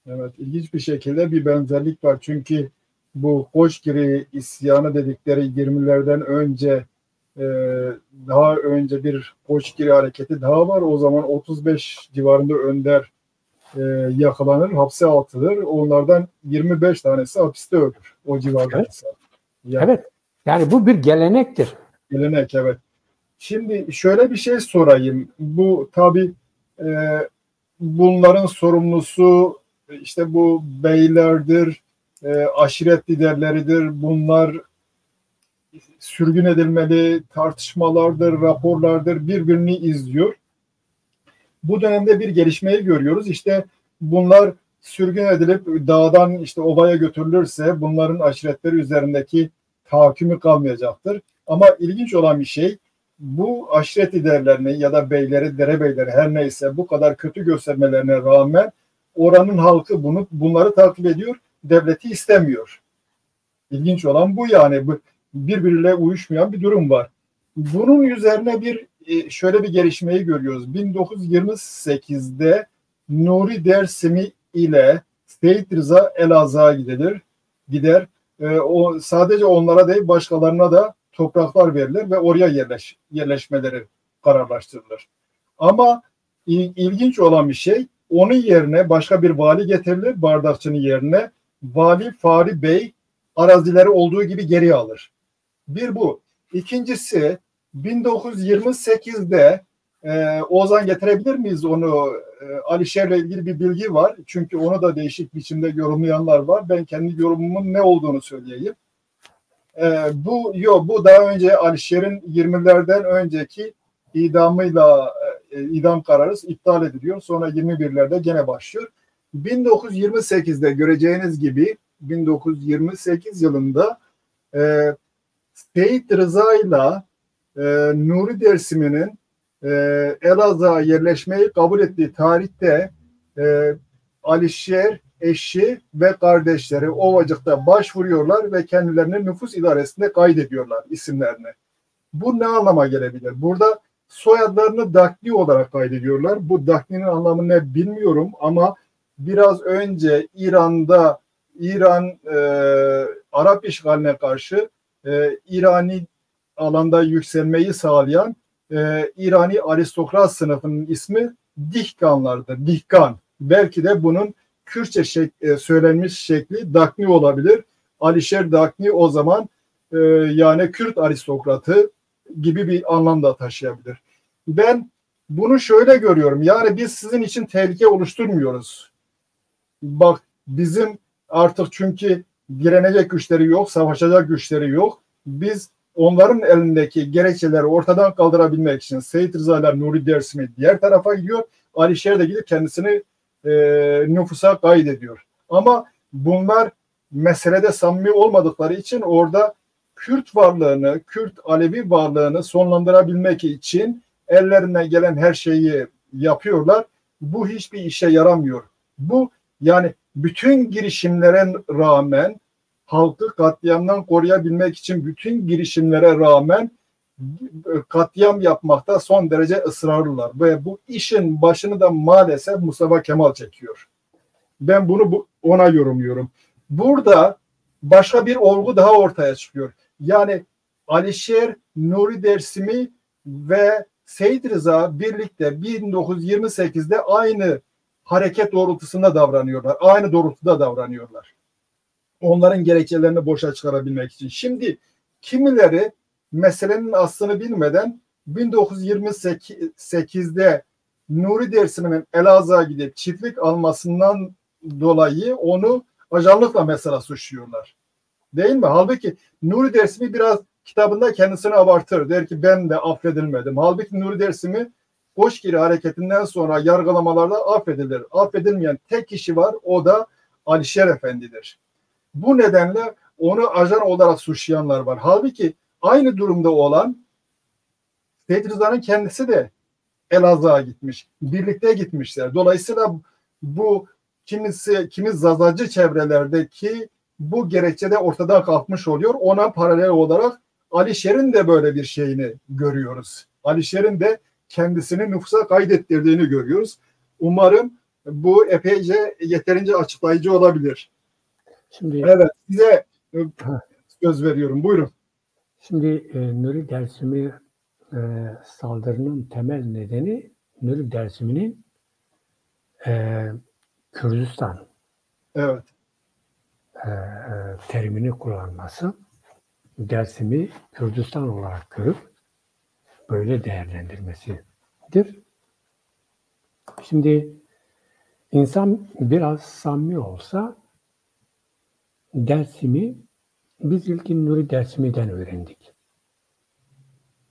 Evet, ilginç bir şekilde bir benzerlik var. Çünkü bu Koçgiri isyanı dedikleri 20'lerden önce daha önce bir Koçgiri hareketi daha var. O zaman 35 civarında önder yakalanır, hapse atılır. Onlardan 25 tanesi hapiste ölür. O civarda. Evet. Evet. Yani bu bir gelenektir. Gelenek, evet. Şimdi şöyle bir şey sorayım. Bu tabii bunların sorumlusu işte bu beylerdir, aşiret liderleridir. Bunlar sürgün edilmeli, tartışmalardır, raporlardır, birbirini izliyor. Bu dönemde bir gelişmeyi görüyoruz. İşte bunlar sürgün edilip dağdan işte obaya götürülürse bunların aşiretleri üzerindeki tahakkümü kalmayacaktır. Ama ilginç olan bir şey, bu aşiret liderlerini ya da beyleri, derebeyleri her neyse bu kadar kötü göstermelerine rağmen oranın halkı bunları takip ediyor, devleti istemiyor. İlginç olan bu yani. Birbiriyle uyuşmayan bir durum var. Bunun üzerine şöyle bir gelişmeyi görüyoruz. 1928'de Nuri Dersimi ile Seyit Rıza Elazığ'a gider. O sadece onlara değil başkalarına da topraklar verilir ve oraya yerleşmeleri kararlaştırılır. Ama ilginç olan bir şey, onun yerine başka bir vali getirilir, Bardakçı'nın yerine. Vali Fahri Bey arazileri olduğu gibi geri alır. Bir bu. İkincisi 1928'de Ozan getirebilir miyiz onu? Alişer'le ilgili bir bilgi var. Çünkü onu da değişik biçimde yorumlayanlar var. Ben kendi yorumumun ne olduğunu söyleyeyim. Bu daha önce Alişer'in 20'lerden önceki idam kararı iptal ediliyor. Sonra 21'lerde gene başlıyor. 1928'de göreceğiniz gibi 1928 yılında Seyit Rıza ile Nuri Dersimi'nin Elazığ'a yerleşmeyi kabul ettiği tarihte Alişer, eşi ve kardeşleri Ovacık'ta başvuruyorlar ve kendilerini nüfus idaresinde kaydediyorlar isimlerini. Bu ne anlama gelebilir? Burada soyadlarını dakli olarak kaydediyorlar. Bu daklinin anlamı ne bilmiyorum ama biraz önce İran Arap işgaline karşı İrani alanda yükselmeyi sağlayan İrani aristokrat sınıfının ismi Dihkanlardır. Dihkan. Belki de bunun Kürtçe söylenmiş şekli Dakni olabilir. Alişer Dakni o zaman yani Kürt aristokratı gibi bir anlam da taşıyabilir. Ben bunu şöyle görüyorum. Yani biz sizin için tehlike oluşturmuyoruz. Bak bizim artık çünkü direnecek güçleri yok, savaşacak güçleri yok. Biz onların elindeki gerekçeleri ortadan kaldırabilmek için Seyit Rıza ile Nuri Dersimi diğer tarafa gidiyor. Alişer de gidip kendisini nüfusa kaydediyor. Ama bunlar meselede samimi olmadıkları için orada Kürt varlığını, Kürt Alevi varlığını sonlandırabilmek için ellerinden gelen her şeyi yapıyorlar. Bu hiçbir işe yaramıyor. Bu yani bütün girişimlere rağmen halkı katliamdan koruyabilmek için bütün girişimlere rağmen katliam yapmakta son derece ısrarlılar. Ve bu işin başını da maalesef Mustafa Kemal çekiyor. Ben bunu ona yorumluyorum. burada başka bir olgu daha ortaya çıkıyor. Yani Alişer, Nuri Dersimi ve Seyit Rıza birlikte 1928'de aynı hareket doğrultusunda davranıyorlar. Aynı doğrultuda davranıyorlar. Onların gerekçelerini boşa çıkarabilmek için. Şimdi kimileri meselenin aslını bilmeden 1928'de Nuri Dersimi'nin Elazığ'a gidip çiftlik almasından dolayı onu ajanlıkla mesela suçluyorlar. Değil mi? Halbuki Nuri Dersimi biraz kitabında kendisini abartır. Der ki ben de affedilmedim. Halbuki Nuri Dersimi Koçgiri hareketinden sonra yargılamalarda affedilir. Affedilmeyen tek kişi var. O da Alişer Efendi'dir. Bu nedenle onu ajan olarak suçlayanlar var. Halbuki aynı durumda olan Seyit Rıza'nın kendisi de Elazığ'a gitmiş. Birlikte gitmişler. Dolayısıyla bu kimi zazacı çevrelerdeki bu gerekçe de ortadan kalkmış oluyor. Ona paralel olarak Alişer'in de böyle bir şeyini görüyoruz. Alişer'in de kendisini nüfusa kaydettirdiğini görüyoruz. Umarım bu epeyce yeterince açıklayıcı olabilir. Şimdi evet, size söz veriyorum. Buyurun. Şimdi Nuri Dersimi saldırının temel nedeni Nuri Dersimi'nin Kürdistan evet. Terimini kullanması, Dersim'i Kürdistan olarak görüp böyle değerlendirmesidir. Şimdi insan biraz samimi olsa Dersim'i biz ilkin Nuri Dersimi'den öğrendik.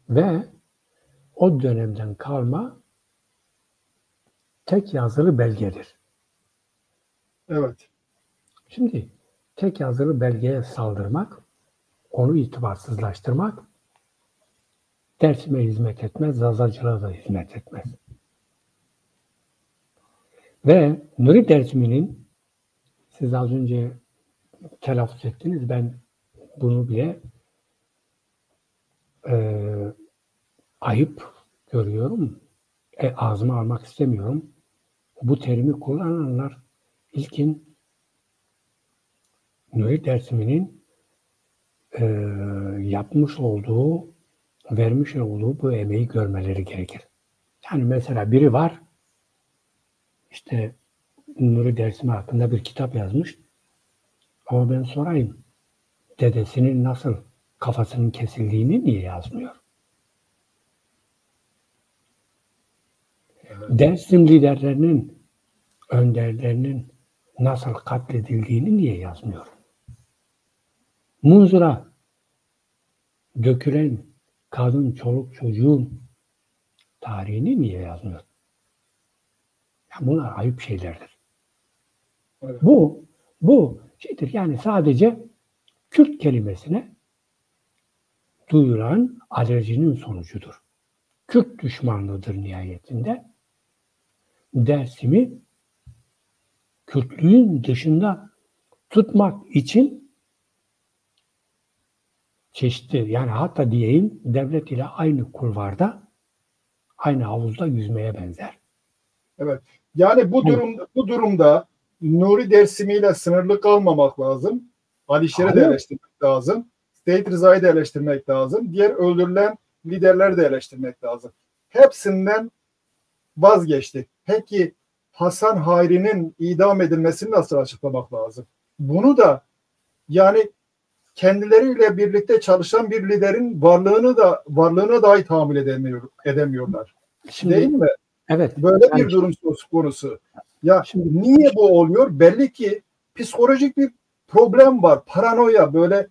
Ve o dönemden kalma tek yazılı belgedir. Evet. Şimdi tek yazılı belgeye saldırmak, onu itibarsızlaştırmak Dersim'e hizmet etmez, zazacılığa da hizmet etmez. Ve Nuri Dersimi'nin, siz az önce telaffuz ettiniz, ben bunu bile ayıp görüyorum. Ağzıma almak istemiyorum. Bu terimi kullananlar ilkin Nuri Dersimi'nin yapmış olduğu, vermiş olduğu bu emeği görmeleri gerekir. Yani mesela biri var, işte Nuri Dersimi hakkında bir kitap yazmış. Ama ben sorayım, dedesinin nasıl kafasının kesildiğini niye yazmıyor? Evet. Dersim liderlerinin, önderlerinin nasıl katledildiğini niye yazmıyor? Munzura dökülen kadın, çoluk, çocuğun tarihini niye yazmıyor? Ya bunlar ayıp şeylerdir. Evet. Bu şeydir, yani sadece Kürt kelimesine duyulan alerjinin sonucudur. Kürt düşmanlığıdır nihayetinde. Dersim'i Kürtlüğün dışında tutmak için çeşitli, yani hatta diyeyim devlet ile aynı kulvarda, aynı havuzda yüzmeye benzer. Evet. Yani bu durumda Nuri Dersimi ile sınırlı kalmamak lazım. Alişer'i de eleştirmek lazım. Seyit Rıza'yı da eleştirmek lazım. Diğer öldürülen liderleri de eleştirmek lazım. Hepsinden vazgeçtik. Peki Hasan Hayri'nin idam edilmesini nasıl açıklamak lazım? Bunu da yani kendileriyle birlikte çalışan bir liderin varlığına dahi tahammül edemiyorlar. Şimdi, değil mi? Evet. Böyle yani, bir durum söz konusu. Ya şimdi niye bu oluyor? Belli ki psikolojik bir problem var. Paranoya, böyle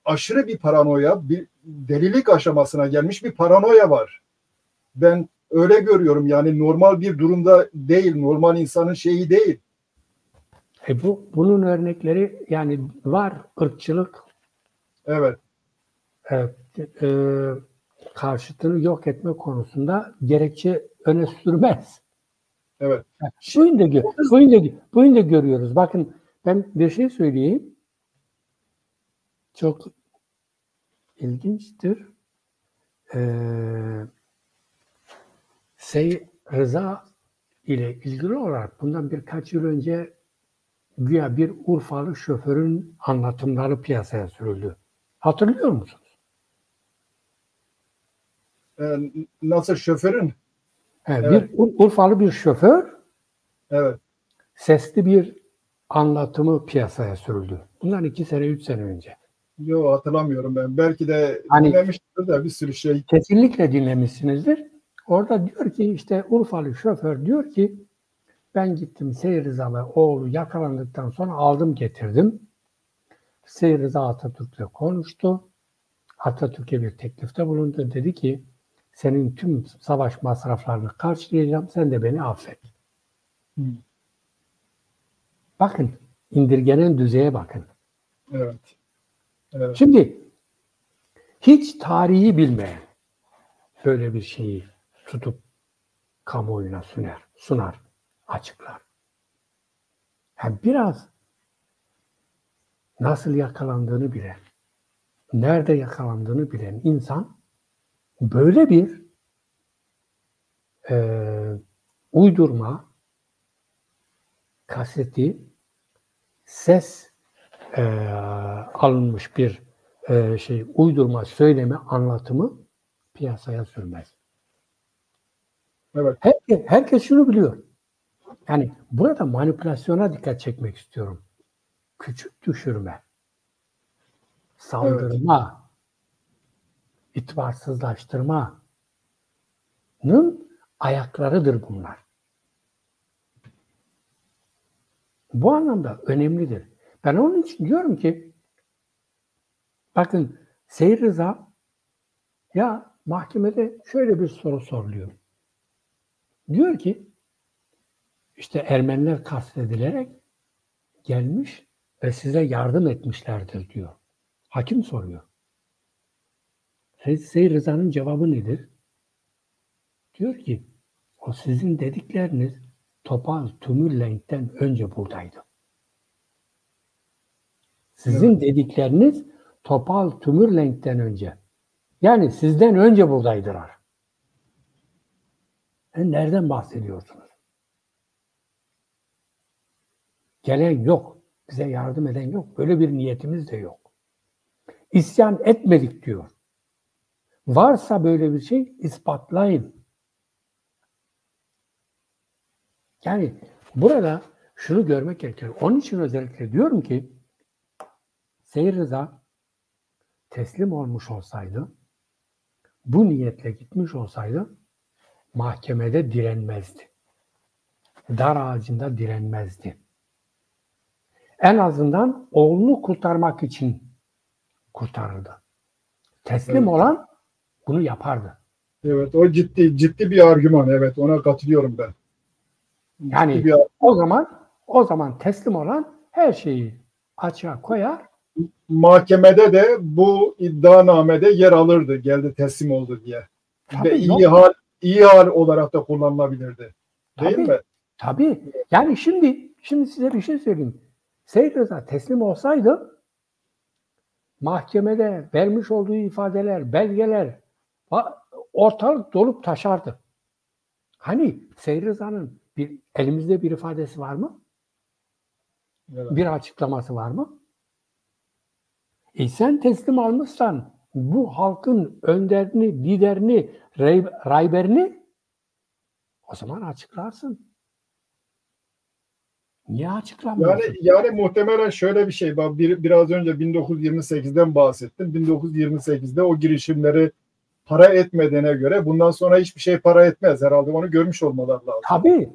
aşırı bir paranoya, bir delilik aşamasına gelmiş bir paranoya var. Ben öyle görüyorum. Yani normal bir durumda değil. Normal insanın şeyi değil. Bunun örnekleri yani var. Irkçılık. Evet. Karşıtını yok etme konusunda gerekçe öne sürmez. Evet. Bugün de görüyoruz. Bakın ben bir şey söyleyeyim. Çok ilginçtir. Seyit Rıza ile ilgili olarak bundan birkaç yıl önce güya bir Urfalı şoförün anlatımları piyasaya sürüldü. Hatırlıyor musunuz? Nasıl şoförün? Evet. Bir Urfalı bir şoför evet. sesli bir anlatımı piyasaya sürüldü. Bundan 2 sene, 3 sene önce. Yok, hatırlamıyorum ben. Belki de hani, dinlemiştir de bir sürü şey. Kesinlikle dinlemişsinizdir. Orada diyor ki işte Urfalı şoför diyor ki ben gittim Seyir Rızalı oğlu yakalandıktan sonra aldım getirdim. Seyir Rıza Atatürk'le konuştu. Atatürk'e bir teklifte bulundu. Dedi ki senin tüm savaş masraflarını karşılayacağım. Sen de beni affet. Bakın indirgenen düzeye bakın. Evet. Evet. Şimdi hiç tarihi bilmeyen böyle bir şeyi tutup kamuoyuna sunar, açıklar. Yani biraz nasıl yakalandığını bilen, nerede yakalandığını bilen insan böyle bir uydurma kaseti, ses alınmış bir uydurma söylemi, anlatımı piyasaya sürmez. Evet. Herkes şunu biliyor. Yani burada manipülasyona dikkat çekmek istiyorum. Küçük düşürme, saldırma, itibarsızlaştırmanın ayaklarıdır bunlar. Bu anlamda önemlidir. Ben onun için diyorum ki bakın Seyir Rıza ya mahkemede şöyle bir soru soruluyor. Diyor ki işte Ermeniler kastedilerek gelmiş ve size yardım etmişlerdir diyor. Hakim soruyor. Seyir Rıza'nın cevabı nedir? Diyor ki o sizin dedikleriniz Topal Tümürlenk'ten önce buradaydı. Sizin dedikleriniz Topal Tümürlenk'ten önce. Yani sizden önce buradaydılar. Nereden bahsediyorsunuz? Gelen yok. Bize yardım eden yok. Böyle bir niyetimiz de yok. İsyan etmedik diyor. Varsa böyle bir şey ispatlayın. Yani burada şunu görmek gerekiyor. Onun için özellikle diyorum ki Seyir Rıza teslim olmuş olsaydı, bu niyetle gitmiş olsaydı mahkemede direnmezdi. Dar ağacında direnmezdi. En azından oğlunu kurtarmak için kurtarırdı. Teslim olan bunu yapardı. Evet, o ciddi bir argüman. Evet, ona katılıyorum ben. Yani o zaman teslim olan her şeyi açığa koyar. Mahkemede de bu iddianamede yer alırdı. Geldi teslim oldu diye. Tabii, ve iyi hal olarak da kullanılabilirdi. Değil mi? Tabii. Yani şimdi size bir şey söyleyeyim. Seyir Rıza teslim olsaydı mahkemede vermiş olduğu ifadeler, belgeler ortalık dolup taşardı. Hani Seyir Rıza'nın elimizde bir ifadesi var mı? Evet. Bir açıklaması var mı? Sen teslim almışsan bu halkın önderini, liderini, rayberini o zaman açıklarsın. Niye açıklamıyorsun? Yani muhtemelen şöyle bir şey. Biraz önce 1928'den bahsettim. 1928'de o girişimleri para etmediğine göre bundan sonra hiçbir şey para etmez. Herhalde onu görmüş olmaları lazım. Tabii.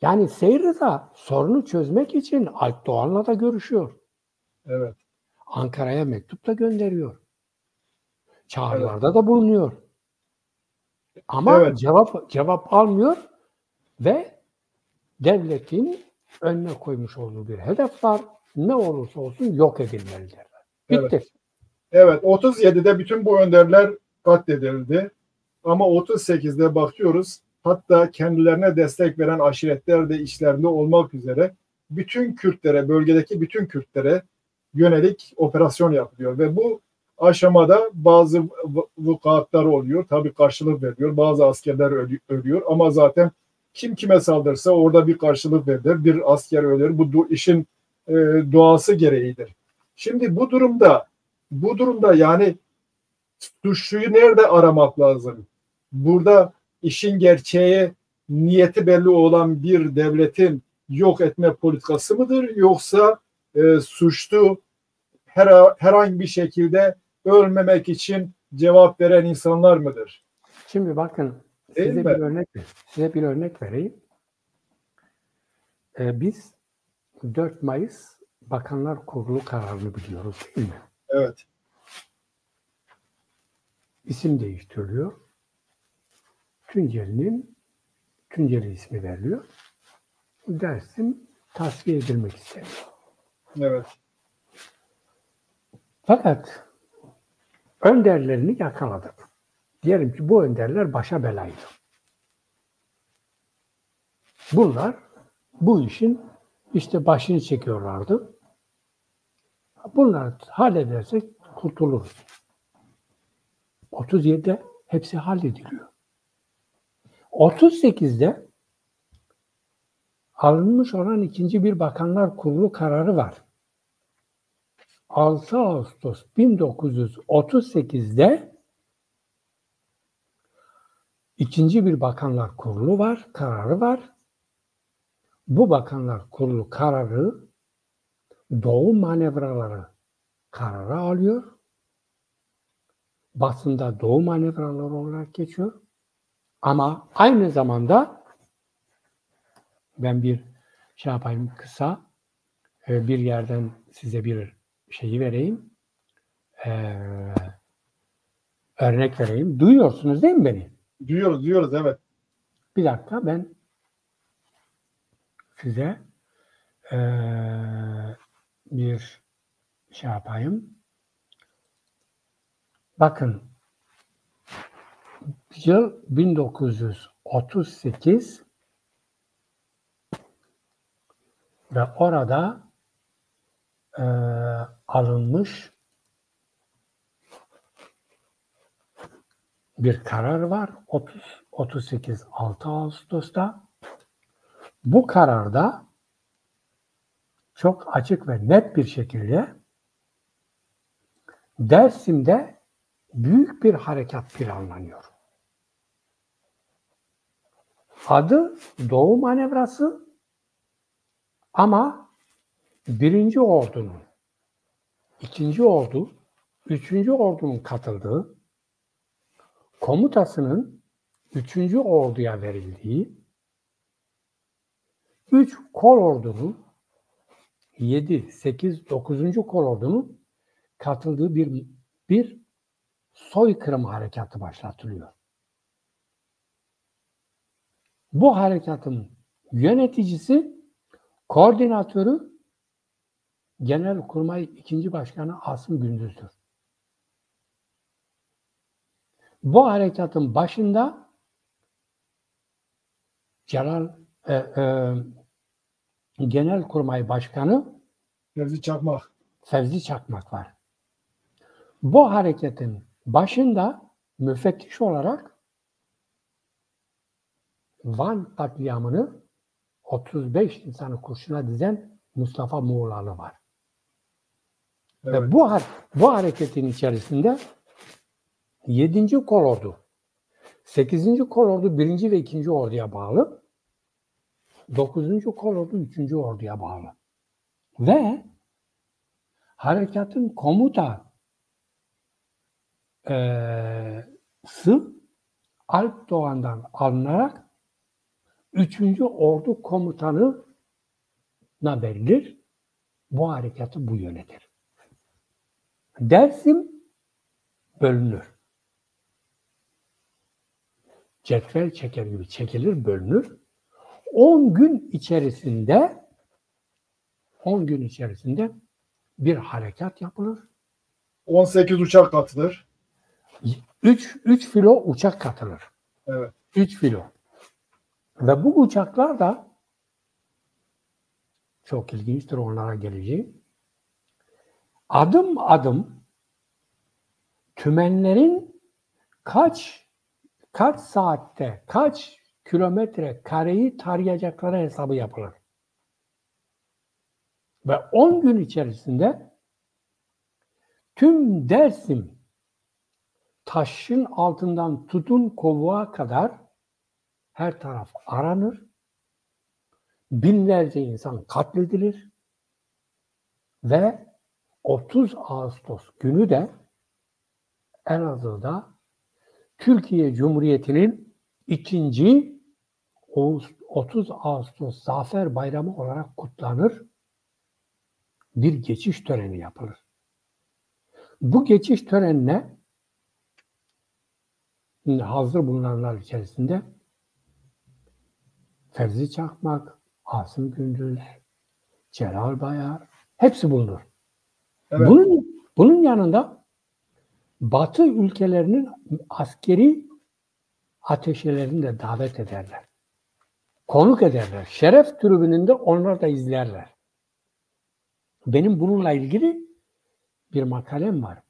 Yani Seyir Rıza sorunu çözmek için Alp Doğan'la da görüşüyor. Evet. Ankara'ya mektup da gönderiyor. Çağrılarda da bulunuyor. Ama cevap almıyor ve devletin önüne koymuş olduğu bir hedef var. Ne olursa olsun yok edilmelidir. Bitti. Evet, 37'de bütün bu önderler katledildi. Ama 38'de bakıyoruz, hatta kendilerine destek veren aşiretler de içlerinde olmak üzere bütün Kürtlere, bölgedeki bütün Kürtlere yönelik operasyon yapılıyor. Ve bu aşamada bazı vukuatlar oluyor. Tabii karşılık veriyor. Bazı askerler ölüyor. Ama zaten kim kime saldırsa orada bir karşılık verilir. Bir asker ölür. Bu işin doğası gereğidir. Şimdi bu durumda yani suçluyu nerede aramak lazım? Burada işin gerçeği, niyeti belli olan bir devletin yok etme politikası mıdır, yoksa suçlu herhangi bir şekilde ölmemek için cevap veren insanlar mıdır? Şimdi bakın, Değil size mi? size bir örnek vereyim. Biz 4 Mayıs Bakanlar Kurulu kararını biliyoruz, değil mi? Evet. İsim değiştiriliyor. Tunceli ismi veriliyor. Dersim tasfiye edilmek isteniyor. Evet. Fakat önderlerini yakaladık. Diyelim ki bu önderler başa belaydı. Bunlar bu işin işte başını çekiyorlardı. Bunları halledersek kurtuluruz. 37'de hepsi hallediliyor. 38'de alınmış olan ikinci bir Bakanlar Kurulu kararı var. 6 Ağustos 1938'de ikinci bir Bakanlar Kurulu var, kararı var. Bu Bakanlar Kurulu kararı doğu manevraları kararı alıyor. Basında doğu manevraları olarak geçiyor. Ama aynı zamanda ben bir şey yapayım, kısa bir yerden size bir şeyi vereyim. Örnek vereyim. Duyuyorsunuz değil mi beni? Duyuyoruz evet. Bir dakika, ben size bir şey yapayım. Bakın, yıl 1938 ve orada alınmış bir karar var. 38 6 Ağustos'ta. Bu kararda çok açık ve net bir şekilde Dersim'de büyük bir harekat planlanıyor. Adı Doğu Manevrası ama 1. Ordu'nun, 2. Ordu, 3. Ordu'nun katıldığı, komutasının 3. Ordu'ya verildiği, 3 kol ordunun 7, 8, 9. kol ordunun katıldığı bir soykırım harekatı başlatılıyor. Bu harekatın yöneticisi, koordinatörü Genelkurmay 2. Başkanı Asım Gündüz'dür. Bu harekatın başında Genelkurmay Başkanı Fevzi Çakmak var. Bu hareketin başında müfettiş olarak Van katliamını 35 insanı kurşuna dizen Mustafa Muğlalı var. Evet. Ve bu hareketin içerisinde 7. Kolordu, 8. Kolordu 1. ve 2. Ordu'ya bağlı, 9. Kolordu 3. Ordu'ya bağlı. Ve harekatın komutası Alp Doğan'dan alınarak 3. Ordu komutanına verilir. Bu harekatı bu yönetir. Dersim bölünür. Cetvel çeker gibi çekilir, bölünür. 10 gün içerisinde bir harekat yapılır. 18 uçak katılır. 3 filo uçak katılır. Evet. 3 filo. Ve bu uçaklar da çok ilginçtir, onlara geleceğim. Adım adım tümenlerin kaç saatte, kaç kilometre kareyi tarayacakları hesabı yapılır. Ve 10 gün içerisinde tüm Dersim taşın altından tutun kovuğa kadar her taraf aranır. Binlerce insan katledilir. Ve 30 Ağustos günü de Elazığ'da Türkiye Cumhuriyeti'nin ikinci 30 Ağustos Zafer Bayramı olarak kutlanır. Bir geçiş töreni yapılır. Bu geçiş törenine hazır bulunanlar içerisinde Fevzi Çakmak, Asım Gündüz, Celal Bayar hepsi bulunur. Evet. Bunun yanında Batı ülkelerinin askeri ateşelerini de davet ederler. Konuk ederler. Şeref tribününde onlar da izlerler. Benim bununla ilgili bir makalem var.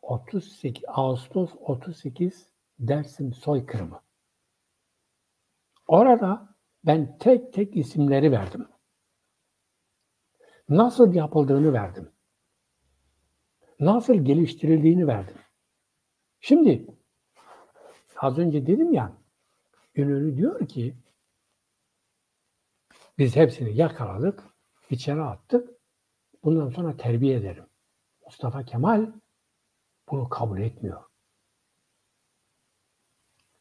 38 Ağustos 38 Dersim soykırımı. Orada ben tek tek isimleri verdim. Nasıl yapıldığını verdim. Nasıl geliştirildiğini verdim. Şimdi az önce dedim ya, İnönü diyor ki biz hepsini yakaladık, içeri attık. Bundan sonra terbiye ederim. Mustafa Kemal bunu kabul etmiyor.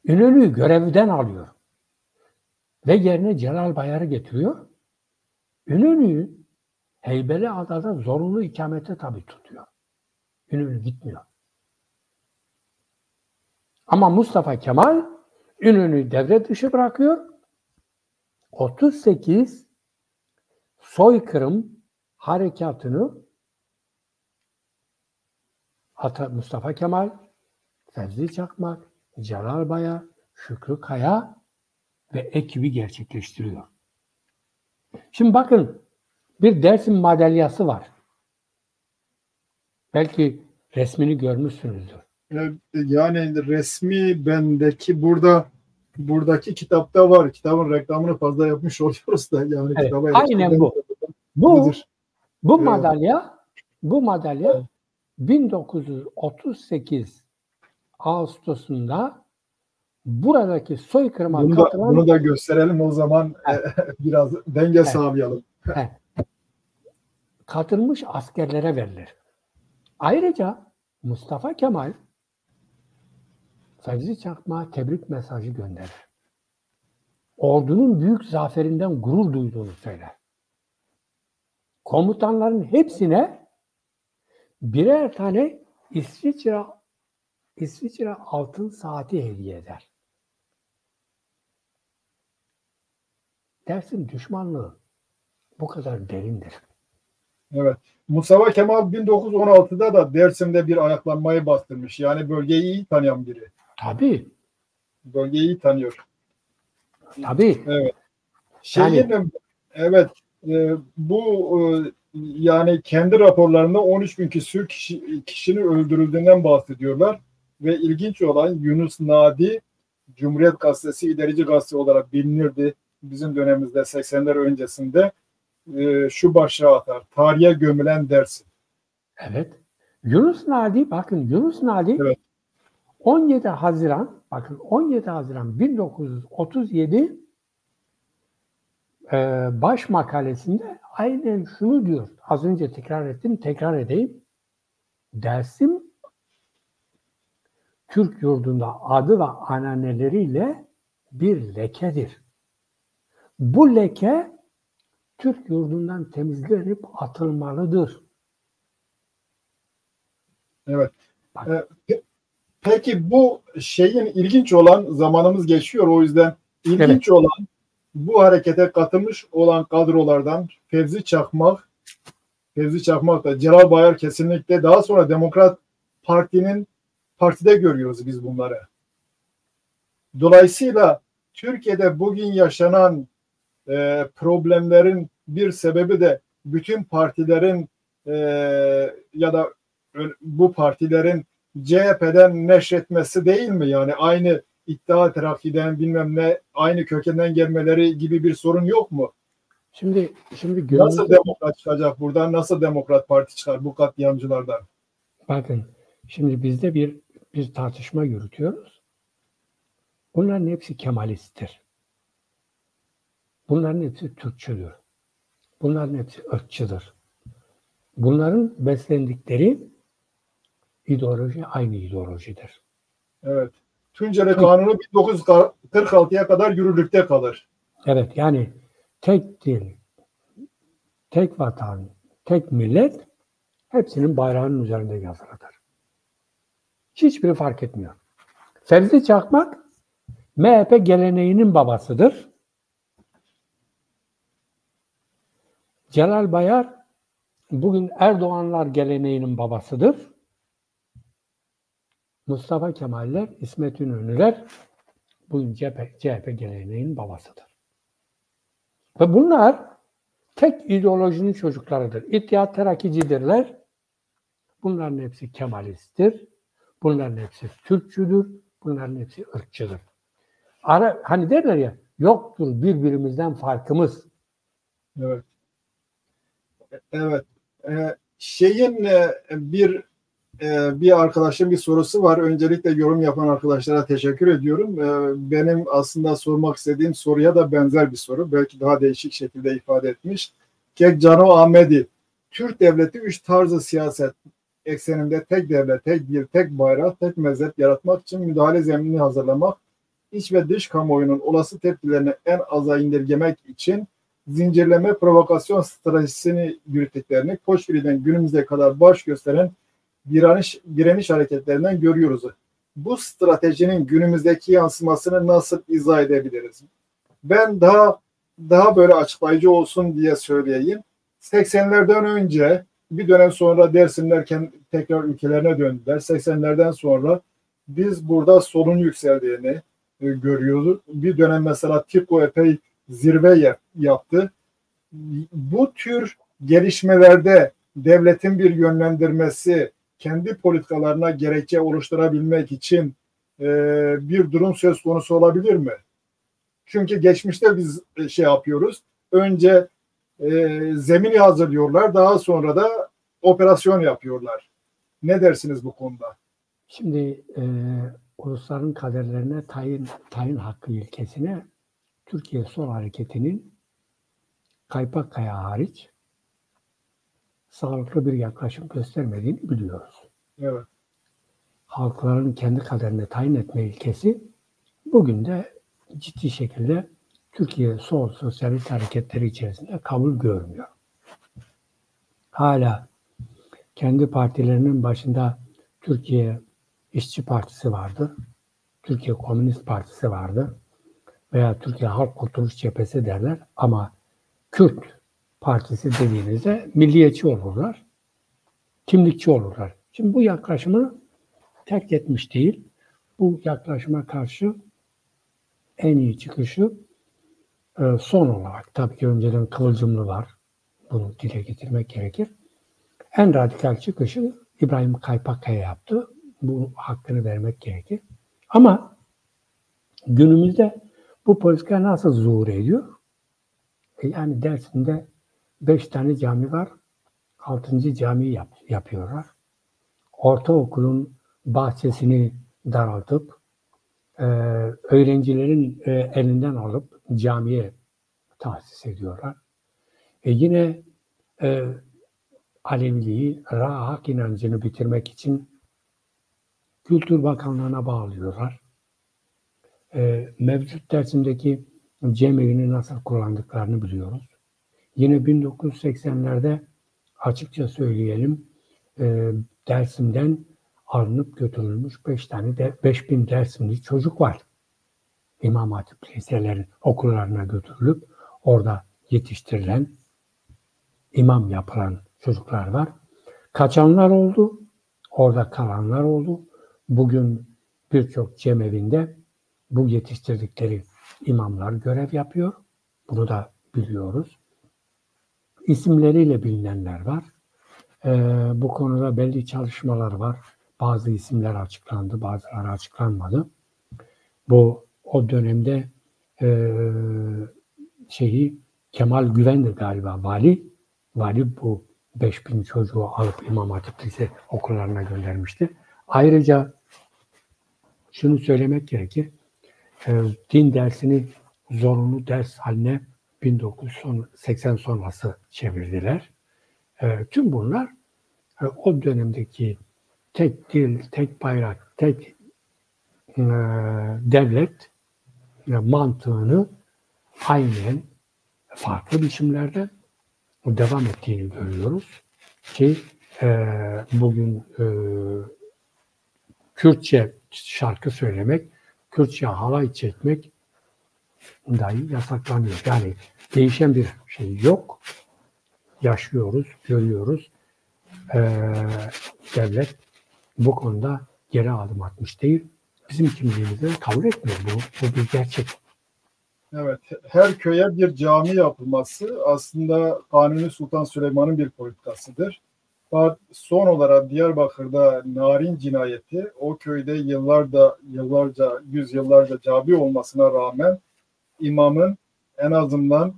İnönü'yü görevden alıyor. Ve yerine Celal Bayar'ı getiriyor. İnönü'yü Heybeliada'da zorunlu ikamete tabi tutuyor. İnönü gitmiyor. Ama Mustafa Kemal İnönü'yü devre dışı bırakıyor. 38 soykırım harekatını Mustafa Kemal, Fevzi Çakmak, Celal Bayar, Şükrü Kaya ve ekibi gerçekleştiriyor. Şimdi bakın, bir Dersim madalyası var. Belki resmini görmüşsünüzdür. Yani resmi bendeki buradaki kitapta var. Kitabın reklamını fazla yapmış oluyoruz da yani evet, aynen bu. Bu madalya evet. 1938 Ağustos'unda buradaki soykırıma katılan... Bunu da gösterelim o zaman biraz denge sağlayalım. Katılmış askerlere verilir. Ayrıca Mustafa Kemal Fevzi Çakmak'a tebrik mesajı gönderir. Ordunun büyük zaferinden gurur duyduğunu söyler. Komutanların hepsine birer tane İsviçre altın saati hediye eder. Dersim düşmanlığı bu kadar derindir. Evet. Mustafa Kemal 1916'da da Dersim'de bir ayaklanmayı bastırmış. Yani bölgeyi iyi tanıyan biri. Tabii. Bölgeyi iyi tanıyor. Tabii. Evet. Evet. Bu yani kendi raporlarında 13 bin kişinin öldürüldüğünden bahsediyorlar. Ve ilginç olan Yunus Nadi Cumhuriyet Gazetesi ilerici gazete olarak bilinirdi. Bizim dönemimizde 80'ler öncesinde şu başlığı atar. Tarihe gömülen Dersim. Evet. Yunus Nadi evet. 17 Haziran 1937 baş makalesinde aynen şunu diyor. Az önce tekrar edeyim. Dersim Türk yurdunda adı ve ananeleriyle bir lekedir. Bu leke Türk yurdundan temizlenip atılmalıdır. Evet. Peki bu şeyin ilginç olan, zamanımız geçiyor o yüzden ilginç olan bu harekete katılmış olan kadrolardan Fevzi Çakmak da Celal Bayar kesinlikle, daha sonra Demokrat partide görüyoruz biz bunları. Dolayısıyla Türkiye'de bugün yaşanan problemlerin bir sebebi de bütün partilerin ya da bu partilerin CHP'den neşretmesi değil mi? Yani aynı İttihat Terakki'den bilmem ne, aynı kökenden gelmeleri gibi bir sorun yok mu? Şimdi Nasıl demokrat çıkacak buradan? Nasıl Demokrat Parti çıkar bu katliamcılardan? bakın, şimdi bizde bir tartışma yürütüyoruz. Bunların hepsi Kemalisttir. Bunların hepsi Türkçüdür. Bunların hepsi ırkçıdır. Bunların beslendikleri ideoloji aynı ideolojidir. Evet. Tunceli Kanunu 1946'ya kadar yürürlükte kalır. Evet, yani tek dil, tek vatan, tek millet hepsinin bayrağının üzerinde yazılıdır. Hiçbiri fark etmiyor. Fevzi Çakmak MHP geleneğinin babasıdır. Celal Bayar bugün Erdoğanlar geleneğinin babasıdır. Mustafa Kemaller, İsmet İnönüler bugün CHP geleneğinin babasıdır. Ve bunlar tek ideolojinin çocuklarıdır. İttihat Terakkicidirler. Bunların hepsi Kemalisttir. Bunların hepsi Türkçüdür. Bunların hepsi ırkçıdır. Hani derler ya, yoktur birbirimizden farkımız. Evet. Evet. Bir arkadaşın bir sorusu var. Öncelikle yorum yapan arkadaşlara teşekkür ediyorum. Benim aslında sormak istediğim soruya da benzer bir soru. Belki daha değişik şekilde ifade etmiş. Cano Ahmedi, Türk devleti 3 tarzı siyaset ekseninde tek devlet, tek dil, tek bayrak, tek mezhep yaratmak için müdahale zeminini hazırlamak, iç ve dış kamuoyunun olası tepkilerini en aza indirgemek için zincirleme provokasyon stratejisini yürüttüklerini Koçgiri'den günümüze kadar baş gösteren direniş hareketlerinden görüyoruz. Bu stratejinin günümüzdeki yansımasını nasıl izah edebiliriz? Ben daha böyle açıklayıcı olsun diye söyleyeyim. 80'lerden önce bir dönem sonra Dersimler tekrar ülkelerine döndüler. 80'lerden sonra biz burada solun yükseldiğini görüyoruz. Bir dönem mesela TİKO epey zirve yaptı. Bu tür gelişmelerde devletin bir yönlendirmesi, kendi politikalarına gerekçe oluşturabilmek için bir durum söz konusu olabilir mi? Çünkü geçmişte biz yapıyoruz. Önce zemini hazırlıyorlar, daha sonra da operasyon yapıyorlar. Ne dersiniz bu konuda? Şimdi ulusların kaderlerine tayin hakkı ilkesine Türkiye Sol Hareketi'nin Kaypakkaya hariç sağlıklı bir yaklaşım göstermediğini biliyoruz. Evet. Halkların kendi kaderine tayin etme ilkesi bugün de ciddi şekilde Türkiye sol sosyalist hareketleri içerisinde kabul görmüyor. Hala kendi partilerinin başında Türkiye İşçi Partisi vardı, Türkiye Komünist Partisi vardı veya Türkiye Halk Kurtuluş Cephesi derler ama Kürt Partisi dediğinizde milliyetçi olurlar, kimlikçi olurlar. Şimdi bu yaklaşımı terk etmiş değil. Bu yaklaşıma karşı en iyi çıkışı son olarak, tabii ki önceden Kıvılcımlılar, bunu dile getirmek gerekir. En radikal çıkışı İbrahim Kaypakkaya yaptı. Bu hakkını vermek gerekir. Ama günümüzde bu politika nasıl zuhur ediyor? Yani Dersim'de 5 tane cami var. 6. camiyi yapıyorlar. Ortaokulun bahçesini daraltıp öğrencilerin elinden alıp camiye tahsis ediyorlar. Yine Aleviliği, hak inancını bitirmek için Kültür Bakanlığı'na bağlıyorlar. Mevcut Dersim'deki cemevini nasıl kullandıklarını biliyoruz. Yine 1980'lerde açıkça söyleyelim Dersim'den alınıp götürülmüş 5000 Dersimli çocuk var. İmam Hatip liselerin okullarına götürülüp orada yetiştirilen, imam yapılan çocuklar var. Kaçanlar oldu, orada kalanlar oldu. Bugün birçok cemevinde bu yetiştirdikleri imamlar görev yapıyor. Bunu da biliyoruz. İsimleriyle bilinenler var. Bu konuda belli çalışmalar var. Bazı isimler açıklandı, bazıları açıklanmadı. O dönemde Kemal Güven'di galiba vali. Vali bu 5000 çocuğu alıp İmam Hatip Lise okullarına göndermişti. Ayrıca şunu söylemek gerekir. Din dersini zorunlu ders haline 1980 sonrası çevirdiler. Tüm bunlar o dönemdeki tek dil, tek bayrak, tek devlet mantığını aynen farklı biçimlerde devam ettiğini görüyoruz. Ki bugün Kürtçe şarkı söylemek, Kürtçe halay çekmek dahi yasaklanıyor. Yani değişen bir şey yok. Yaşıyoruz, görüyoruz. Devlet bu konuda geri adım atmış değil. Bizim kimliğimizi kabul etmiyor. Bu bir gerçek. Evet, her köye bir cami yapılması aslında Kanuni Sultan Süleyman'ın bir politikasıdır. Son olarak Diyarbakır'da Narin cinayeti o köyde yüzyıllarca cami olmasına rağmen imamın en azından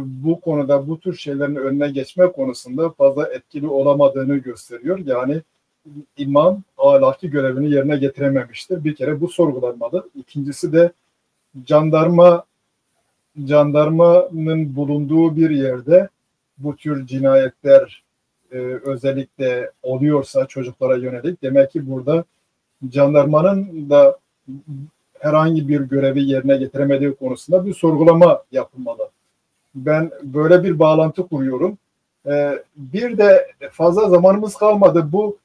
bu konuda bu tür şeylerin önüne geçme konusunda fazla etkili olamadığını gösteriyor. Yani imam ahlaki görevini yerine getirememiştir. Bir kere bu sorgulanmalı. İkincisi de jandarmanın bulunduğu bir yerde bu tür cinayetler özellikle oluyorsa çocuklara yönelik demek ki burada jandarmanın da herhangi bir görevi yerine getiremediği konusunda bir sorgulama yapılmalı. Ben böyle bir bağlantı kuruyorum. Bir de fazla zamanımız kalmadı. Bu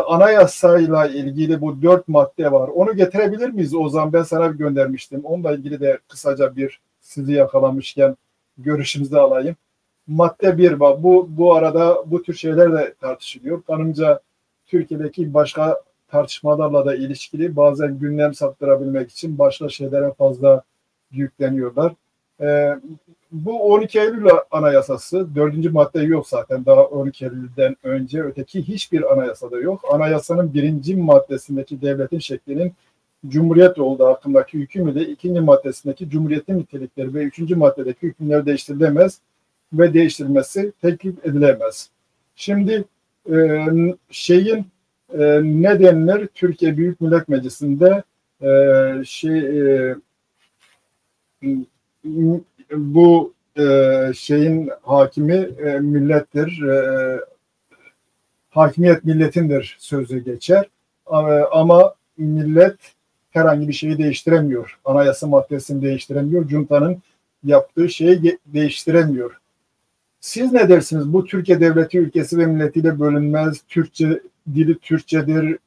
anayasayla ilgili bu 4 madde var. Onu getirebilir miyiz Ozan? Ben sana göndermiştim. Onunla ilgili de kısaca sizi yakalamışken görüşünüzü alayım. Madde 1 var. Bu arada bu tür şeyler de tartışılıyor. Kanımca Türkiye'deki başka tartışmalarla da ilişkili bazen gündem saptırabilmek için başka şeylere fazla yükleniyorlar. Bu 12 Eylül Anayasası, 4. madde yok zaten daha 12 Eylül'den önce öteki hiçbir anayasada yok. Anayasanın 1. maddesindeki devletin şeklinin Cumhuriyet olduğu hakkındaki hüküm ile 2. maddesindeki Cumhuriyetin nitelikleri ve 3. maddedeki hükümler değiştirilemez ve değiştirilmesi teklif edilemez. Şimdi ne denilir? Türkiye Büyük Millet Meclisi'nde bu şeyin hakimi millettir, hakimiyet milletindir sözü geçer. Ama millet herhangi bir şeyi değiştiremiyor. Anayasa maddesini değiştiremiyor. Cunta'nın yaptığı şeyi değiştiremiyor. Siz ne dersiniz? Bu Türkiye devleti ülkesi ve milletiyle bölünmez. Dili Türkçedir,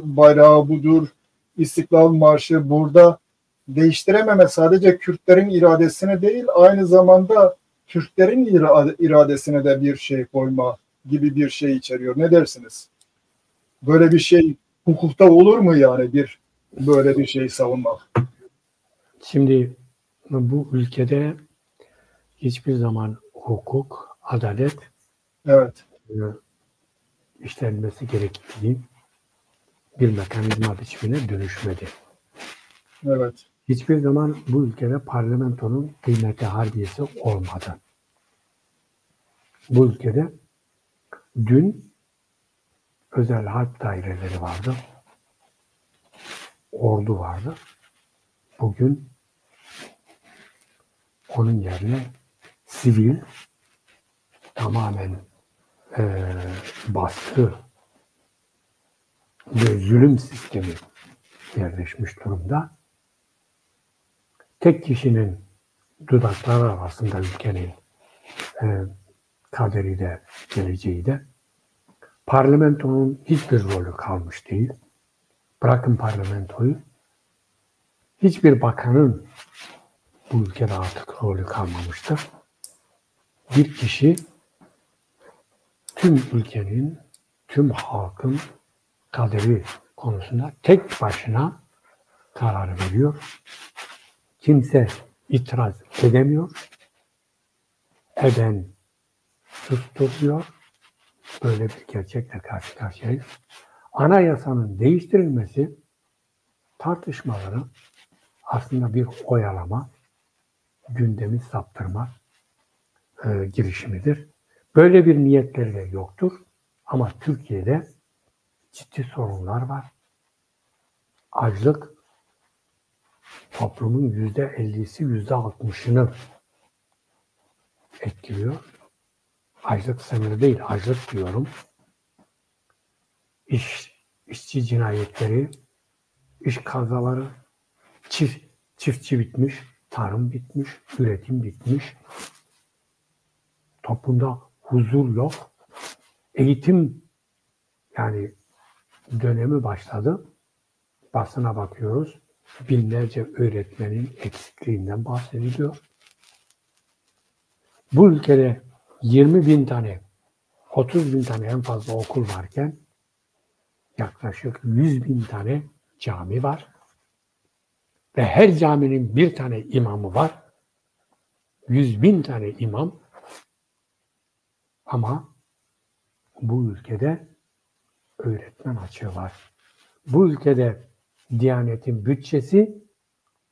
bayrağı budur, İstiklal Marşı burada. Değiştirememe sadece Kürtlerin iradesine değil, aynı zamanda Türklerin iradesine de bir şey koyma gibi bir şey içeriyor. Ne dersiniz? Böyle bir şey hukukta olur mu yani böyle bir şey savunmak? Şimdi bu ülkede hiçbir zaman hukuk, adalet işlenmesi gerektiği bir mekanizma biçimine dönüşmedi. Evet. Hiçbir zaman bu ülkede parlamentonun kıymeti harbiyesi olmadı. Bu ülkede dün özel harp daireleri vardı. Ordu vardı. Bugün onun yerine sivil tamamen baskı ve zulüm sistemi yerleşmiş durumda. Tek kişinin dudakları arasında ülkenin kaderi de geleceği de parlamentonun hiçbir rolü kalmış değil. Bırakın parlamentoyu, hiçbir bakanın bu ülkede artık rolü kalmamıştır. Bir kişi tüm ülkenin, tüm halkın kaderi konusunda tek başına karar veriyor. Kimse itiraz edemiyor. Eden susturuyor. Böyle bir gerçekle karşı karşıyayız. Anayasanın değiştirilmesi tartışmaları aslında bir oyalama, gündemi saptırma, girişimidir. Böyle bir niyetleri de yoktur. Ama Türkiye'de ciddi sorunlar var. Açlık toplumun %50'si, %60'ını etkiliyor. Açlık sınırı değil, açlık diyorum. İşçi cinayetleri, iş kazaları, çiftçi bitmiş, tarım bitmiş, üretim bitmiş. Toplumda huzur yok. Eğitim yani dönemi başladı. Basına bakıyoruz. Binlerce öğretmenin eksikliğinden bahsediliyor. Bu ülkede 20 bin tane, 30 bin tane en fazla okul varken yaklaşık 100 bin tane cami var. Ve her caminin bir tane imamı var. 100 bin tane imam. Ama bu ülkede öğretmen açığı var. Bu ülkede Diyanet'in bütçesi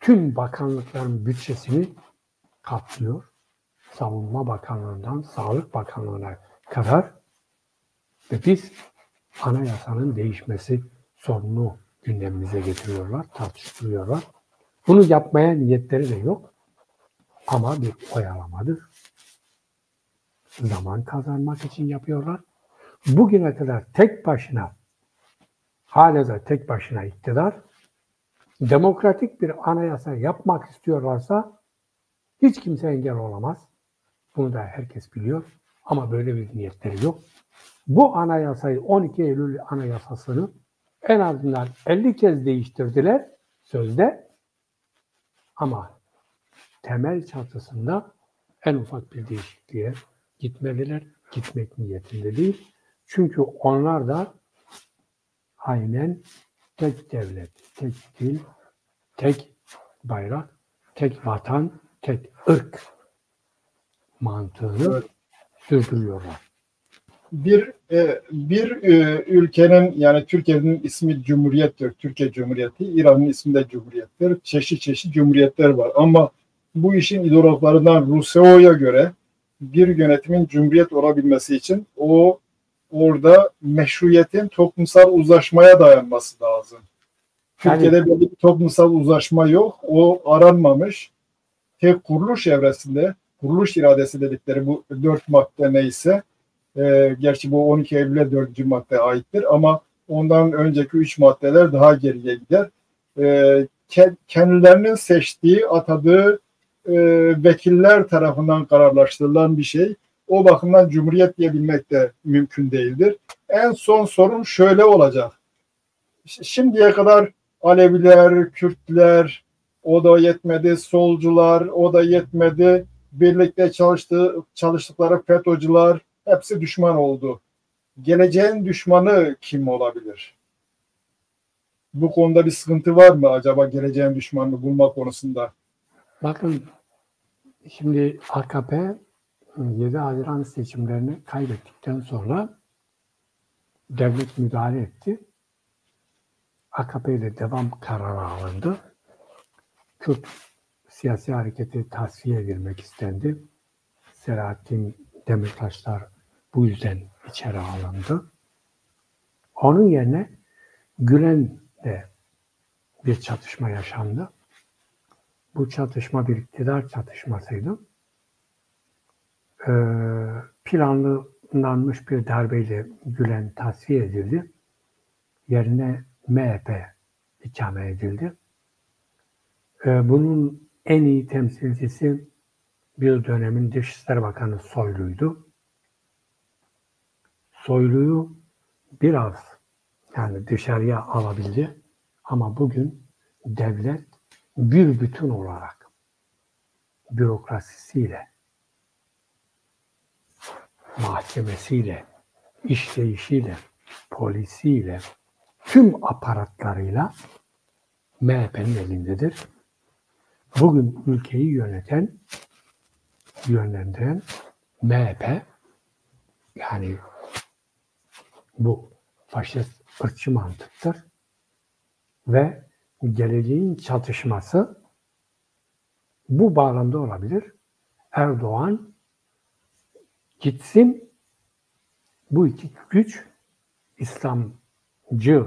tüm bakanlıkların bütçesini kaplıyor. Savunma Bakanlığı'ndan Sağlık Bakanlığı'na kadar ve biz anayasanın değişmesi sorununu gündemimize getiriyorlar, tartıştırıyorlar. Bunu yapmaya niyetleri de yok ama bir oyalamadır. Zaman kazanmak için yapıyorlar. Bugüne kadar tek başına, hala da tek başına iktidar, demokratik bir anayasa yapmak istiyorlarsa hiç kimse engel olamaz. Bunu da herkes biliyor ama böyle bir niyetleri yok. Bu anayasayı 12 Eylül Anayasası'nı en azından 50 kez değiştirdiler sözde ama temel çatısında en ufak bir değişikliğe gitmediler. Gitmek niyetinde değil. Çünkü onlar da aynen tek devlet, tek dil, tek bayrak, tek vatan, tek ırk mantığını sürdürüyorlar. Bir ülkenin yani Türkiye'nin ismi Cumhuriyet'tir. Türkiye Cumhuriyeti, İran'ın ismi de Cumhuriyet'tir. Çeşit cumhuriyetler var. Ama bu işin ideologlarından Rousseau'ya göre bir yönetimin cumhuriyet olabilmesi için orada meşruiyetin toplumsal uzlaşmaya dayanması lazım. Türkiye'de böyle bir toplumsal uzlaşma yok. O aranmamış. Tek kuruluş evresinde, kuruluş iradesi dedikleri bu 4 madde neyse, gerçi bu 12 Eylül'e 4. madde aittir ama ondan önceki 3 maddeler daha geriye gider. Kendilerinin seçtiği, atadığı vekiller tarafından kararlaştırılan bir şey. O bakımdan cumhuriyet diyebilmek de mümkün değildir. En son sorun şöyle olacak. Şimdiye kadar Aleviler, Kürtler, o da yetmedi, solcular, o da yetmedi, birlikte çalıştıkları FETÖ'cüler, hepsi düşman oldu. Geleceğin düşmanı kim olabilir? Bu konuda bir sıkıntı var mı acaba geleceğin düşmanını bulma konusunda? Bakın şimdi AKP 7 Haziran seçimlerini kaybettikten sonra devlet müdahale etti. AKP ile devam kararı alındı. Kürt siyasi hareketi tasfiye edilmek istendi. Selahattin Demirtaşlar bu yüzden içeri alındı. Onun yerine Gülen'le bir çatışma yaşandı. Bu çatışma bir iktidar çatışmasıydı. Planlanmış bir darbeyle Gülen tasfiye edildi. Yerine MHP ikame edildi. Bunun en iyi temsilcisi bir dönemin Dışişleri Bakanı Soylu'ydu. Soylu'yu biraz yani dışarıya alabildi ama bugün devlet bir bütün olarak bürokrasisiyle, mahkemesiyle, işleyişiyle, polisiyle, tüm aparatlarıyla MHP'nin elindedir. Bugün ülkeyi yönlendiren MHP, yani bu faşist ırkçı mantıktır ve geleceğin çatışması bu bağlamda olabilir. Erdoğan gitsin bu iki güç İslamcı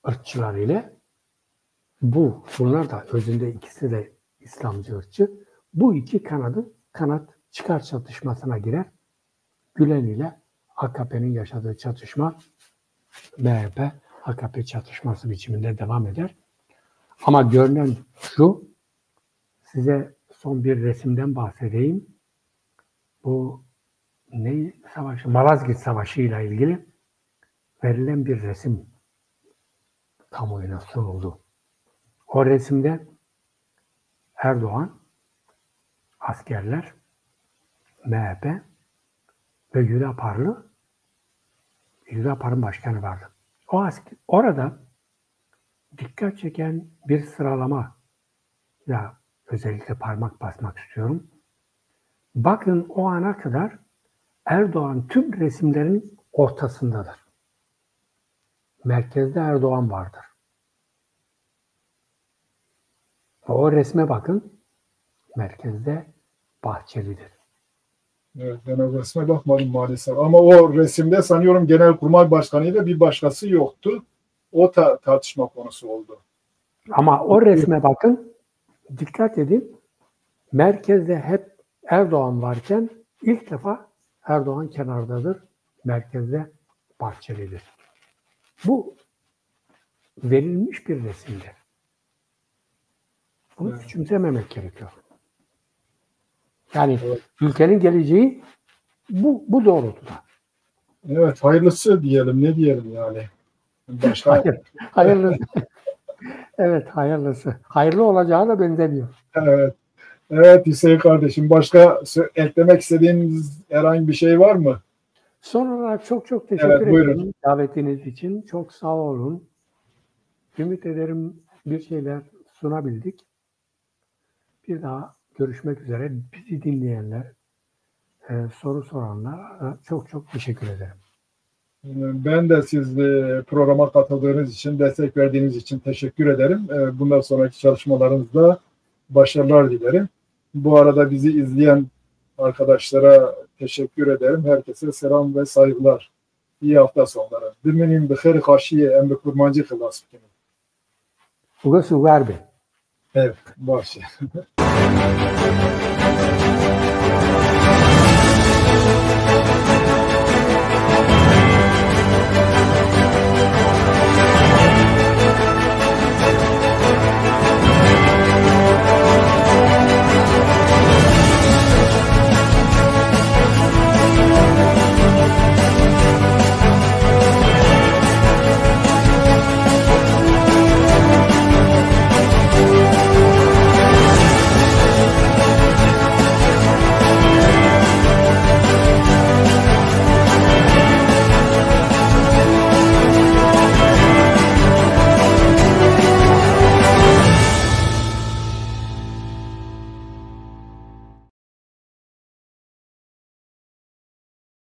ırkçılar ile bunlar da özünde ikisi de İslamcı ırkçı. Bu iki kanat çıkar çatışmasına girer. Gülen ile AKP'nin yaşadığı çatışma MHP AKP çatışması biçiminde devam eder. Ama görünen şu, size son bir resimden bahsedeyim. Bu savaşı? Malazgirt Savaşı ile ilgili verilen bir resim kamuoyuna sunuldu. O resimde Erdoğan, askerler, MHP ve Hüdapar'ın başkanı vardı. Orada dikkat çeken bir sıralama ya özellikle parmak basmak istiyorum. Bakın o ana kadar Erdoğan tüm resimlerin ortasındadır. Merkezde Erdoğan vardır. O resme bakın. Merkezde Bahçeli'dir. Evet, ben o resme bakmadım maalesef. Ama o resimde sanıyorum Genelkurmay Başkanı ile bir başkası yoktu. O tartışma konusu oldu. Ama o resme bakın. Dikkat edin. Merkezde hep Erdoğan varken ilk defa Erdoğan kenardadır. Merkezde Bahçeli'dir. Bu verilmiş bir resimdir. Bunu küçümsememek gerekiyor. Yani ülkenin geleceği bu doğrultuda. Evet, hayırlısı diyelim. Ne diyelim yani? Hayırlısı. Evet, hayırlısı. Hayırlı olacağı da benzemiyor. Evet. Evet Hüseyin kardeşim. Başka eklemek istediğiniz herhangi bir şey var mı? Son olarak çok teşekkür ederim davetiniz için. Çok sağ olun. Ümit ederim bir şeyler sunabildik. Bir daha görüşmek üzere. Bizi dinleyenler, soru soranlara çok teşekkür ederim. Ben de siz programa katıldığınız için, destek verdiğiniz için teşekkür ederim. Bundan sonraki çalışmalarınızda başarılar dilerim. Bu arada bizi izleyen arkadaşlara teşekkür ederim. Herkese selam ve saygılar. İyi hafta sonları. Bilmenin bir khayr karşıya en bir kurmancı kılas bikini. Uga sugar be. Evet, baş.